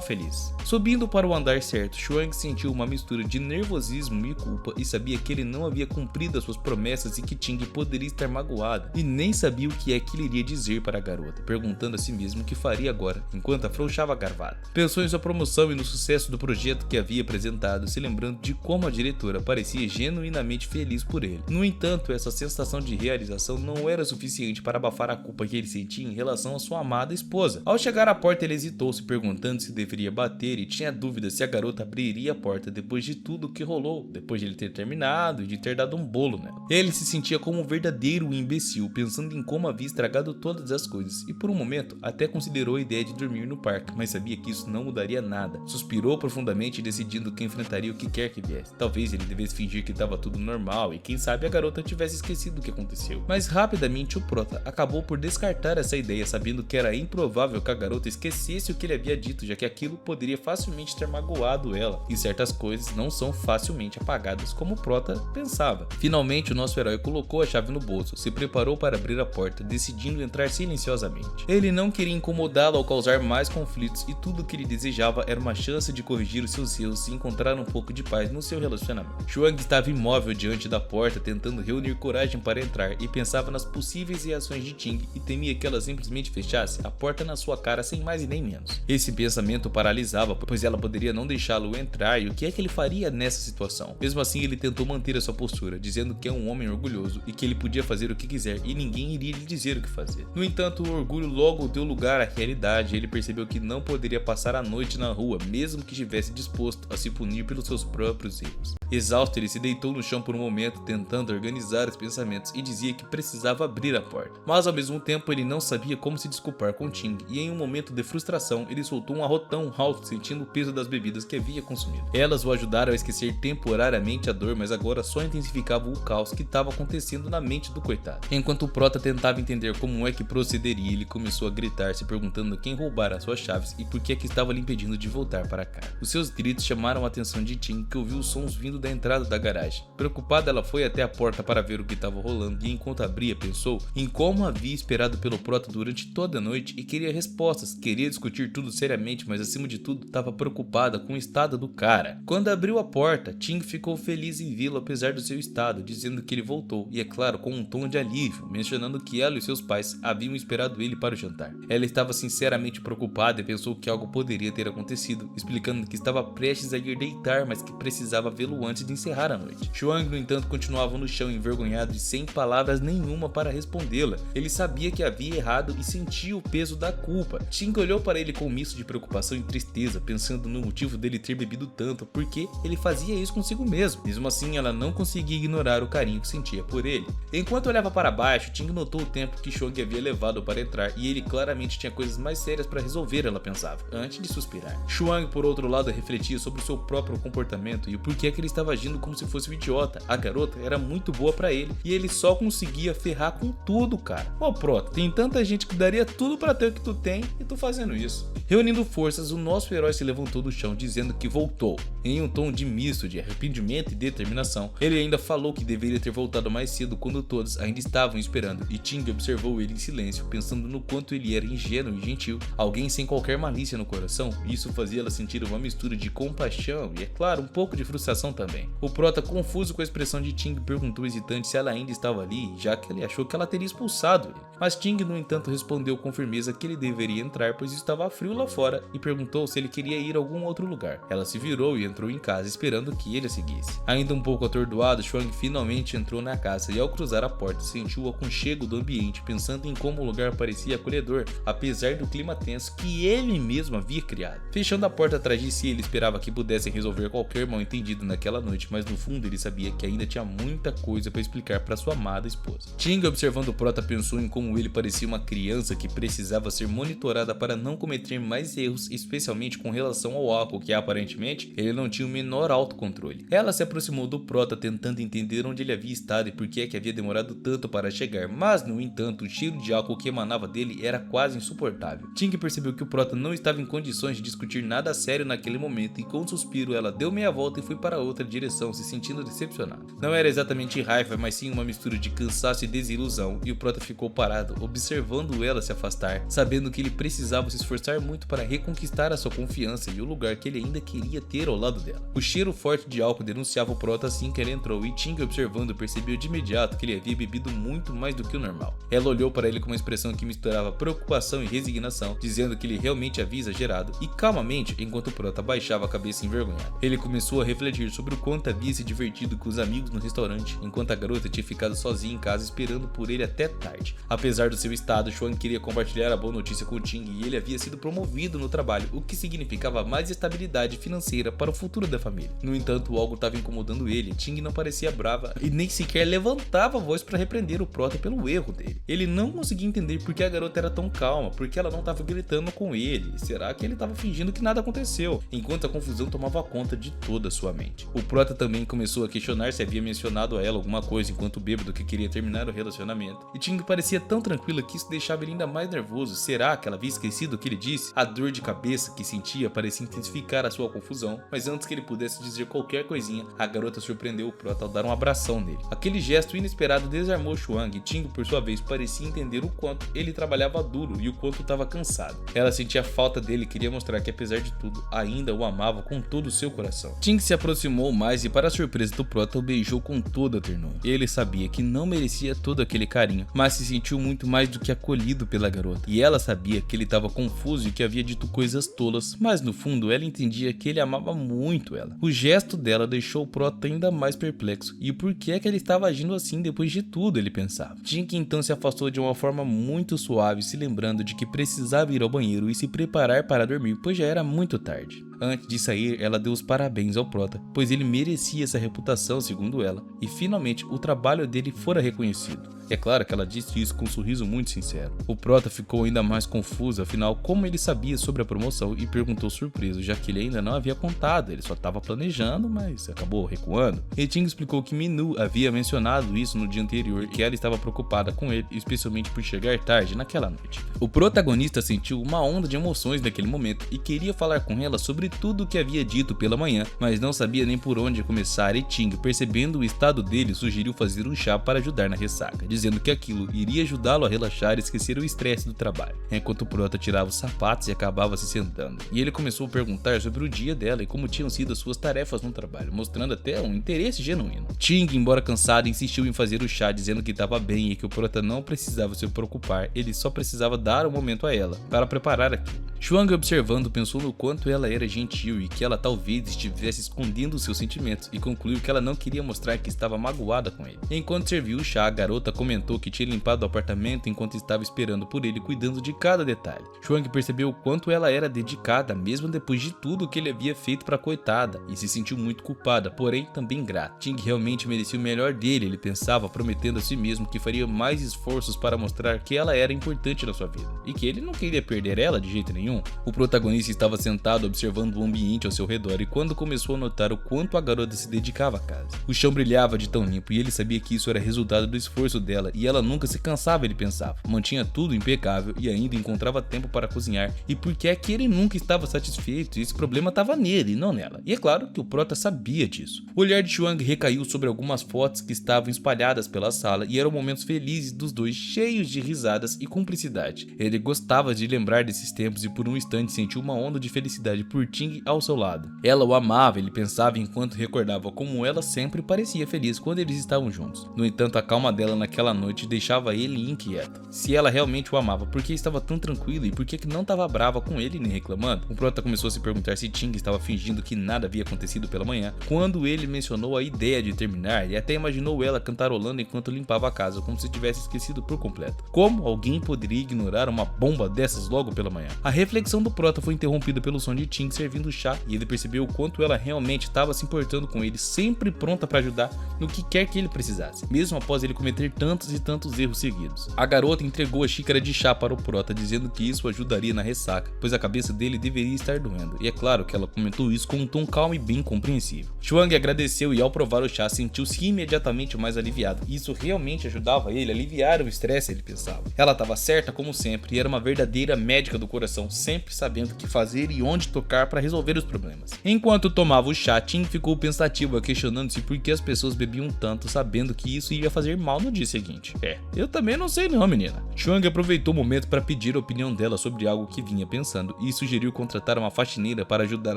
feliz. Subindo para o andar certo, Chuang sentiu uma mistura de nervosismo e culpa e sabia que ele não havia cumprido as suas promessas e que Ting poderia estar magoada, e nem sabia o que é que ele iria dizer para a garota, perguntando a si mesmo o que faria agora, enquanto afrouxava a gravata. Pensou em sua promoção e no sucesso do projeto que havia apresentado, se lembrando de como a diretora parecia genuinamente feliz por ele. No entanto, essa sensação de realização não era suficiente para abafar a culpa que ele sentia em relação à sua amada esposa. Ao chegar à porta, ele hesitou, se perguntando se deveria bater e tinha dúvida se a garota abriria a porta depois de tudo o que rolou, depois de ele ter terminado e de ter dado um bolo nela. Ele se sentia como um verdadeiro imbecil, pensando em como havia estragado todas as coisas, e por um momento até considerou a ideia de dormir no parque, mas sabia que isso não mudaria nada. Suspirou profundamente, decidindo que enfrentaria aceitaria o que quer que viesse. Talvez ele devesse fingir que estava tudo normal e quem sabe a garota tivesse esquecido o que aconteceu. Mas rapidamente o prota acabou por descartar essa ideia, sabendo que era improvável que a garota esquecesse o que ele havia dito, já que aquilo poderia facilmente ter magoado ela, e certas coisas não são facilmente apagadas como o prota pensava. Finalmente o nosso herói colocou a chave no bolso, se preparou para abrir a porta, decidindo entrar silenciosamente. Ele não queria incomodá-la ou causar mais conflitos, e tudo o que ele desejava era uma chance de corrigir os seus erros e encontrar um pouco de paz no seu relacionamento. Chuang estava imóvel diante da porta, tentando reunir coragem para entrar, e pensava nas possíveis reações de Ting e temia que ela simplesmente fechasse a porta na sua cara sem mais e nem menos. Esse pensamento paralisava, pois ela poderia não deixá-lo entrar, e o que é que ele faria nessa situação? Mesmo assim, ele tentou manter a sua postura, dizendo que é um homem orgulhoso e que ele podia fazer o que quiser e ninguém iria lhe dizer o que fazer. No entanto, o orgulho logo deu lugar à realidade e ele percebeu que não poderia passar a noite na rua, mesmo que estivesse disposto a se punir pelos seus próprios erros. Exausto, ele se deitou no chão por um momento, tentando organizar os pensamentos, e dizia que precisava abrir a porta. Mas ao mesmo tempo ele não sabia como se desculpar com Ting, e em um momento de frustração ele soltou um arrotão alto, sentindo o peso das bebidas que havia consumido. Elas o ajudaram a esquecer temporariamente a dor, mas agora só intensificava o caos que estava acontecendo na mente do coitado. Enquanto o prota tentava entender como é que procederia, ele começou a gritar, se perguntando quem roubara suas chaves e por que é que estava lhe impedindo de voltar para cá. Os seus gritos chamaram a atenção de Ting, que ouviu os sons vindo da entrada da garagem. Preocupada, ela foi até a porta para ver o que estava rolando e enquanto abria, pensou em como havia esperado pelo prota durante toda a noite e queria respostas, queria discutir tudo seriamente, mas acima de tudo estava preocupada com o estado do cara. Quando abriu a porta, Ting ficou feliz em vê-lo apesar do seu estado, dizendo que ele voltou e, é claro, com um tom de alívio, mencionando que ela e seus pais haviam esperado ele para o jantar. Ela estava sinceramente preocupada e pensou que algo poderia ter acontecido, explicando que estava prestes a ir deitar, mas que precisava vê-lo antes de encerrar a noite. Chuang, no entanto, continuava no chão envergonhado e sem palavras nenhuma para respondê-la. Ele sabia que havia errado e sentia o peso da culpa. Ting olhou para ele com um misto de preocupação e tristeza, pensando no motivo dele ter bebido tanto, porque ele fazia isso consigo mesmo. Mesmo assim, ela não conseguia ignorar o carinho que sentia por ele. Enquanto olhava para baixo, Ting notou o tempo que Chuang havia levado para entrar e ele claramente tinha coisas mais sérias para resolver, ela pensava, antes de suspirar. Chuang, por outro lado, refletia sobre o seu próprio comportamento e o porquê que ele estava agindo como se fosse um idiota. A garota era muito boa para ele e ele só conseguia ferrar com tudo, cara. Ô prota, tem tanta gente que daria tudo para ter o que tu tem e tu fazendo isso. Reunindo forças, o nosso herói se levantou do chão dizendo que voltou. Em um tom de misto de arrependimento e determinação, ele ainda falou que deveria ter voltado mais cedo quando todos ainda estavam esperando, e Ting observou ele em silêncio, pensando no quanto ele era ingênuo e gentil, alguém sem qualquer malícia no coração. Isso fazia ela sentir uma mistura de compaixão e, é claro, um pouco de frustração também. O prota, confuso com a expressão de Ting, perguntou hesitante se ela ainda estava ali, já que ele achou que ela teria expulsado ele. Mas Ting, no entanto, respondeu com firmeza que ele deveria entrar, pois estava frio lá fora, e perguntou se ele queria ir a algum outro lugar. Ela se virou e entrou em casa, esperando que ele a seguisse. Ainda um pouco atordoado, Chuang finalmente entrou na casa e, ao cruzar a porta, sentiu o aconchego do ambiente, pensando em como o lugar parecia acolhedor, apesar do clima tenso que ele mesmo havia criado. Fechando a porta atrás de si, ele esperava que pudessem resolver qualquer mal-entendido naquela noite, mas no fundo ele sabia que ainda tinha muita coisa para explicar para sua amada esposa. Ting, observando o prota, pensou em como ele parecia uma criança que precisava ser monitorada para não cometer mais erros, especialmente com relação ao álcool, que aparentemente ele não tinha o menor autocontrole. Ela se aproximou do prota, tentando entender onde ele havia estado e por que é que havia demorado tanto para chegar, mas no entanto o cheiro de álcool que emanava dele era quase insuportável. Ting percebeu que o prota não estava em condições de discutir nada sério naquele momento, e com um suspiro ela deu meia volta e foi para outra direção, se sentindo decepcionada. Não era exatamente raiva, mas sim uma mistura de cansaço e desilusão, e o prota ficou parado, observando ela se afastar, sabendo que ele precisava se esforçar muito para reconquistar a sua confiança e o lugar que ele ainda queria ter ao lado dela. O cheiro forte de álcool denunciava o prota assim que ele entrou, e Ting, observando, percebeu de imediato que ele havia bebido muito mais do que o normal. Ela olhou para ele com uma expressão que misturava preocupação e resignação, dizendo que ele realmente havia exagerado, e calmamente, enquanto o prota baixava a cabeça envergonhado, ele começou a refletir sobre o quanto havia se divertido com os amigos no restaurante, enquanto a garota tinha ficado sozinha em casa esperando por ele até tarde. Apesar Apesar do seu estado, Chuang queria compartilhar a boa notícia com Ting e ele havia sido promovido no trabalho, o que significava mais estabilidade financeira para o futuro da família. No entanto, algo estava incomodando ele. Ting não parecia brava e nem sequer levantava a voz para repreender o prota pelo erro dele. Ele não conseguia entender por que a garota era tão calma, por que ela não estava gritando com ele. Será que ele estava fingindo que nada aconteceu? Enquanto a confusão tomava conta de toda a sua mente. O prota também começou a questionar se havia mencionado a ela alguma coisa enquanto bêbado que queria terminar o relacionamento. E Ting parecia tão tranquila que isso deixava ele ainda mais nervoso. Será que ela havia esquecido o que ele disse? A dor de cabeça que sentia parecia intensificar a sua confusão, mas antes que ele pudesse dizer qualquer coisinha, a garota surpreendeu o prota ao dar um abração nele. Aquele gesto inesperado desarmou Chuang e Ting, por sua vez, parecia entender o quanto ele trabalhava duro e o quanto estava cansado. Ela sentia falta dele e queria mostrar que, apesar de tudo, ainda o amava com todo o seu coração. Ting se aproximou mais e, para a surpresa do prota, o beijou com toda a ternura. Ele sabia que não merecia todo aquele carinho, mas se sentiu muito mais do que acolhido pela garota. E ela sabia que ele estava confuso e que havia dito coisas tolas, mas no fundo ela entendia que ele amava muito ela. O gesto dela deixou o prota ainda mais perplexo. E por que é que ele estava agindo assim depois de tudo, ele pensava. Ting então se afastou de uma forma muito suave, se lembrando de que precisava ir ao banheiro e se preparar para dormir, pois já era muito tarde. Antes de sair, ela deu os parabéns ao prota, pois ele merecia essa reputação, segundo ela, e finalmente o trabalho dele fora reconhecido. É claro que ela disse isso com um sorriso muito sincero. O prota ficou ainda mais confuso, afinal, como ele sabia sobre a promoção, e perguntou surpreso, já que ele ainda não havia contado, ele só estava planejando, mas acabou recuando. E Ting explicou que Minu havia mencionado isso no dia anterior e que ela estava preocupada com ele, especialmente por chegar tarde naquela noite. O protagonista sentiu uma onda de emoções naquele momento e queria falar com ela sobre tudo o que havia dito pela manhã, mas não sabia nem por onde começar, e Ting, percebendo o estado dele, sugeriu fazer um chá para ajudar na ressaca, dizendo que aquilo iria ajudá-lo a relaxar e esquecer o estresse do trabalho, enquanto o prota tirava os sapatos e acabava se sentando. E ele começou a perguntar sobre o dia dela e como tinham sido as suas tarefas no trabalho, mostrando até um interesse genuíno. Ting, embora cansado, insistiu em fazer o chá, dizendo que estava bem e que o prota não precisava se preocupar, ele só precisava dar um momento a ela para preparar aquilo. Chuang, observando, pensou no quanto ela era gentil e que ela talvez estivesse escondendo seus sentimentos, e concluiu que ela não queria mostrar que estava magoada com ele. Enquanto serviu o chá, a garota comentou que tinha limpado o apartamento enquanto estava esperando por ele, cuidando de cada detalhe. Chuang percebeu o quanto ela era dedicada, mesmo depois de tudo que ele havia feito para a coitada, e se sentiu muito culpada, porém também grata. Ting realmente merecia o melhor dele, ele pensava, prometendo a si mesmo que faria mais esforços para mostrar que ela era importante na sua vida, e que ele não queria perder ela de jeito nenhum. O protagonista estava sentado observando o ambiente ao seu redor, e quando começou a notar o quanto a garota se dedicava à casa. O chão brilhava de tão limpo e ele sabia que isso era resultado do esforço dela, e ela nunca se cansava, ele pensava. Mantinha tudo impecável e ainda encontrava tempo para cozinhar, e por que é que ele nunca estava satisfeito? Esse problema estava nele e não nela. E é claro que o prota sabia disso. O olhar de Chuang recaiu sobre algumas fotos que estavam espalhadas pela sala, e eram momentos felizes dos dois, cheios de risadas e cumplicidade. Ele gostava de lembrar desses tempos e por um instante sentiu uma onda de felicidade por Ting ao seu lado. Ela o amava, ele pensava enquanto recordava como ela sempre parecia feliz quando eles estavam juntos. No entanto, a calma dela naquela noite deixava ele inquieto. Se ela realmente o amava, por que estava tão tranquila e por que não estava brava com ele nem reclamando? O prota começou a se perguntar se Ting estava fingindo que nada havia acontecido pela manhã, quando ele mencionou a ideia de terminar, e até imaginou ela cantarolando enquanto limpava a casa, como se tivesse esquecido por completo. Como alguém poderia ignorar uma bomba dessas logo pela manhã? A reflexão do prota foi interrompida pelo som de Ting servindo chá, e ele percebeu o quanto ela realmente estava se importando com ele, sempre pronta para ajudar no que quer que ele precisasse, mesmo após ele cometer tantos e tantos erros seguidos. A garota entregou a xícara de chá para o prota, dizendo que isso ajudaria na ressaca, pois a cabeça dele deveria estar doendo, e é claro que ela comentou isso com um tom calmo e bem compreensível. Chuang agradeceu e ao provar o chá sentiu-se imediatamente mais aliviado. Isso realmente ajudava ele a aliviar o estresse, ele pensava. Ela estava certa como sempre e era uma verdadeira médica do coração, sempre sabendo o que fazer e onde tocar para resolver os problemas. Enquanto tomava o chá, Ting ficou pensativa, questionando-se por que as pessoas bebiam tanto, sabendo que isso ia fazer mal no dia seguinte. Eu também não sei não, menina. Chuang aproveitou o momento para pedir a opinião dela sobre algo que vinha pensando e sugeriu contratar uma faxineira para ajudar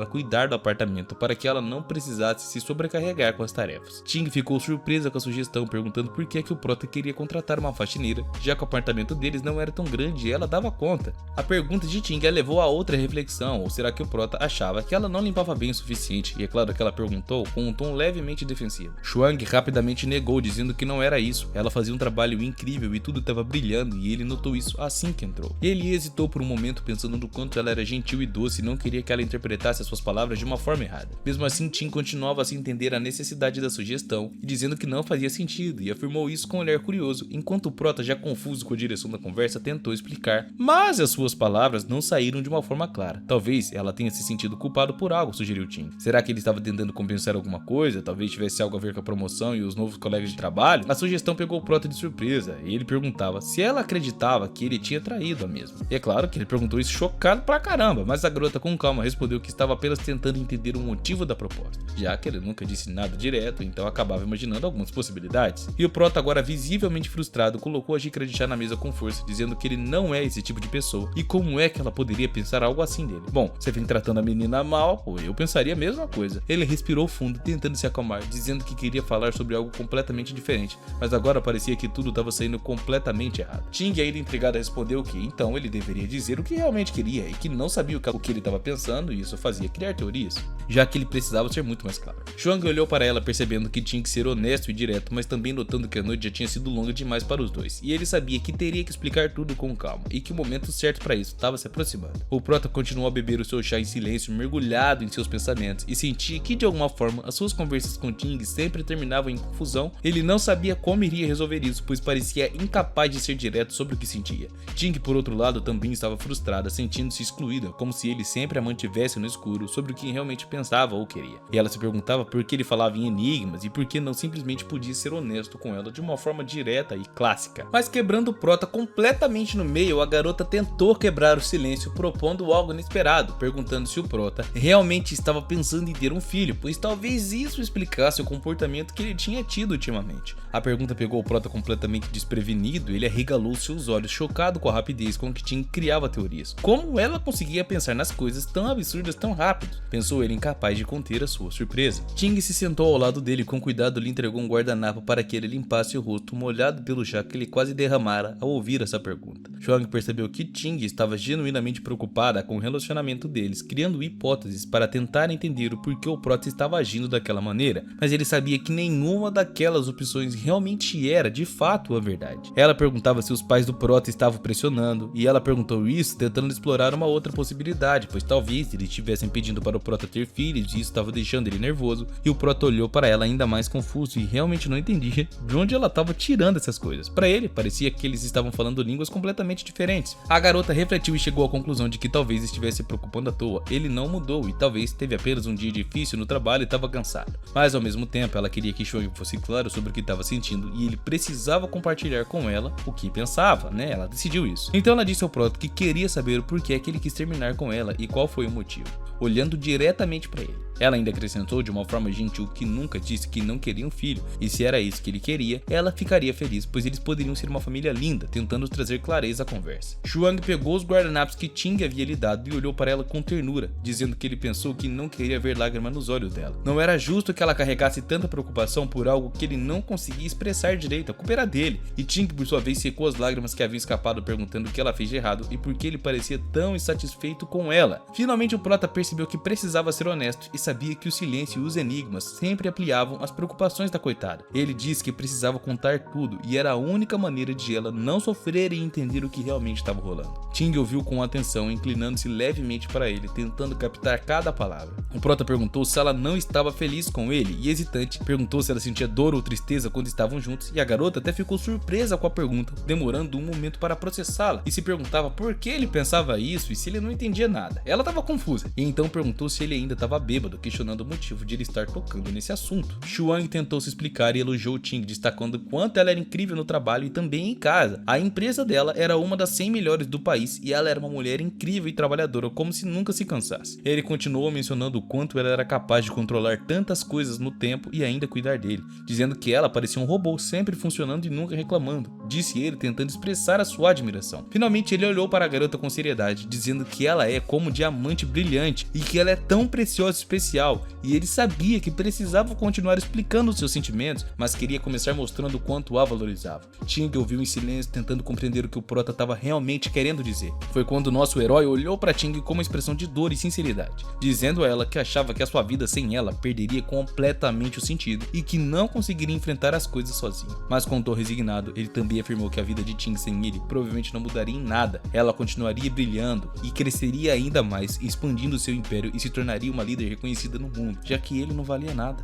a cuidar do apartamento, para que ela não precisasse se sobrecarregar com as tarefas. Ting ficou surpresa com a sugestão, perguntando por que o prota queria contratar uma faxineira, já que o apartamento deles não era tão grande e ela dava conta. A pergunta de Ting a levou a outra reflexão, ou será que o prota achava que ela não limpava bem o suficiente? E é claro que ela perguntou com um tom levemente defensivo. Chuang rapidamente negou, dizendo que não era isso. Ela fazia um trabalho incrível e tudo estava brilhando, e ele notou isso assim que entrou. Ele hesitou por um momento, pensando no quanto ela era gentil e doce e não queria que ela interpretasse as suas palavras de uma forma errada. Mesmo assim, Tim continuava a se entender a necessidade da sugestão e dizendo que não fazia sentido, e afirmou isso com um olhar curioso, enquanto o prota, já confuso com a direção da conversa, tentou explicar, mas as suas palavras não saíram de uma forma clara. Talvez ela tenha se sentido culpado por algo, sugeriu Tim. Será que ele estava tentando compensar alguma coisa? Talvez tivesse algo a ver com a promoção e os novos colegas de trabalho? A sugestão pegou o prota de surpresa, e ele perguntava se ela acreditava que ele tinha traído a mesma. E é claro que ele perguntou isso chocado pra caramba, mas a garota com calma respondeu que estava apenas tentando entender o motivo da proposta, já que ele nunca disse nada direto, então acabava imaginando algumas possibilidades. E o prota, agora visivelmente frustrado, colocou a xícara de chá na mesa com força, dizendo que ele não é esse tipo de pessoa, e como é que ela poderia pensar algo assim dele. Bom, você vem tratando a menina mal, ou eu pensaria a mesma coisa. Ele respirou fundo, tentando se acalmar, dizendo que queria falar sobre algo completamente diferente, mas agora parecia que tudo estava saindo completamente errado. Ting, ainda intrigada, respondeu que então ele deveria dizer o que realmente queria e que não sabia o que ele estava pensando, e isso fazia criar teorias, já que ele precisava ser muito mais claro. Chuang olhou para ela, percebendo que tinha que ser honesto e direto, mas também notando que a noite já tinha sido longa demais para os dois, e ele sabia que teria que explicar tudo com calma, e que o momento certo para isso estava se aproximando. O prota continuou a beber o seu chá em silêncio, mergulhado em seus pensamentos, e sentia que de alguma forma as suas conversas com Ting sempre terminavam em confusão. Ele não sabia como iria resolver isso, pois parecia incapaz de ser direto sobre o que sentia. Ting, por outro lado, também estava frustrada, sentindo-se excluída, como se ele sempre a mantivesse no escuro sobre o que realmente pensava ou queria. E ela se perguntava por que ele falava em enigmas e por que não simplesmente podia ser honesto com ela de uma forma direta e clássica. Mas quebrando o prota completamente no meio, a garota tentou quebrar o silêncio, propondo algo inesperado, perguntando se o prota realmente estava pensando em ter um filho, pois talvez isso explicasse o comportamento que ele tinha tido ultimamente. A pergunta pegou o prota completamente desprevenido, e ele arregalou seus olhos, chocado com a rapidez com que Tim criava teorias. Como ela conseguia pensar nas coisas tão absurdas tão rápido? Pensou ele, incapaz de conter a sua surpresa. Ting se sentou ao lado dele, com cuidado lhe entregou um guardanapo para que ele limpasse o rosto molhado pelo chá que ele quase derramara ao ouvir essa pergunta. Chuang percebeu que Ting estava genuinamente preocupada com o relacionamento deles, criando hipóteses para tentar entender o porquê o prota estava agindo daquela maneira, mas ele sabia que nenhuma daquelas opções realmente era de fato a verdade. Ela perguntava se os pais do prota estavam pressionando, e ela perguntou isso tentando explorar uma outra possibilidade, pois talvez eles estivessem pedindo para o prota ter filhos e isso estava deixando ele nervoso, e o prota olhou para ela ainda mais confuso e realmente não entendia de onde ela estava tirando essas coisas. Para ele, parecia que eles estavam falando línguas completamente diferentes. A garota refletiu e chegou à conclusão de que talvez estivesse se preocupando à toa. Ele não mudou e talvez teve apenas um dia difícil no trabalho e estava cansado. Mas ao mesmo tempo, ela queria que Chuang fosse claro sobre o que estava sentindo e ele precisava compartilhar com ela o que pensava, né? Ela decidiu isso. Então ela disse ao prota que queria saber o porquê que ele quis terminar com ela e qual foi o motivo, olhando diretamente para ele. Ela ainda acrescentou de uma forma gentil que nunca disse que não queria um filho, e se era isso que ele queria, ela ficaria feliz, pois eles poderiam ser uma família linda, tentando trazer clareza à conversa. Chuang pegou os guardanapos que Ting havia lhe dado e olhou para ela com ternura, dizendo que ele pensou que não queria ver lágrimas nos olhos dela. Não era justo que ela carregasse tanta preocupação por algo que ele não conseguia expressar direito, a culpa era dele, e Ting por sua vez secou as lágrimas que haviam escapado, perguntando o que ela fez de errado e por que ele parecia tão insatisfeito com ela. Finalmente o prota percebeu que precisava ser honesto e sabia que o silêncio e os enigmas sempre ampliavam as preocupações da coitada. Ele disse que precisava contar tudo e era a única maneira de ela não sofrer e entender o que realmente estava rolando. Ting ouviu com atenção, inclinando-se levemente para ele, tentando captar cada palavra. O prota perguntou se ela não estava feliz com ele e, hesitante, perguntou se ela sentia dor ou tristeza quando estavam juntos, e a garota até ficou surpresa com a pergunta, demorando um momento para processá-la, e se perguntava por que ele pensava isso e se ele não entendia nada. Ela estava confusa, e então perguntou se ele ainda estava bêbado, questionando o motivo de ele estar tocando nesse assunto. Chuang tentou se explicar e elogiou Ting, destacando quanto ela era incrível no trabalho e também em casa. A empresa dela era uma das 100 melhores do país e ela era uma mulher incrível e trabalhadora, como se nunca se cansasse. Ele continuou mencionando o quanto ela era capaz de controlar tantas coisas no tempo e ainda cuidar dele, dizendo que ela parecia um robô, sempre funcionando e nunca reclamando. disse ele tentando expressar a sua admiração. Finalmente ele olhou para a garota com seriedade, dizendo que ela é como um diamante brilhante e que ela é tão preciosa e especial, e ele sabia que precisava continuar explicando seus sentimentos, mas queria começar mostrando o quanto a valorizava. Ting ouviu em silêncio, tentando compreender o que o prota estava realmente querendo dizer. Foi quando nosso herói olhou para Ting com uma expressão de dor e sinceridade, dizendo a ela que achava que a sua vida sem ela perderia completamente o sentido e que não conseguiria enfrentar as coisas sozinho. Mas com um tom resignado, ele também afirmou que a vida de Ting sem ele provavelmente não mudaria em nada. Ela continuaria brilhando e cresceria ainda mais, expandindo seu império e se tornaria uma líder reconhecida no mundo, já que ele não valia nada.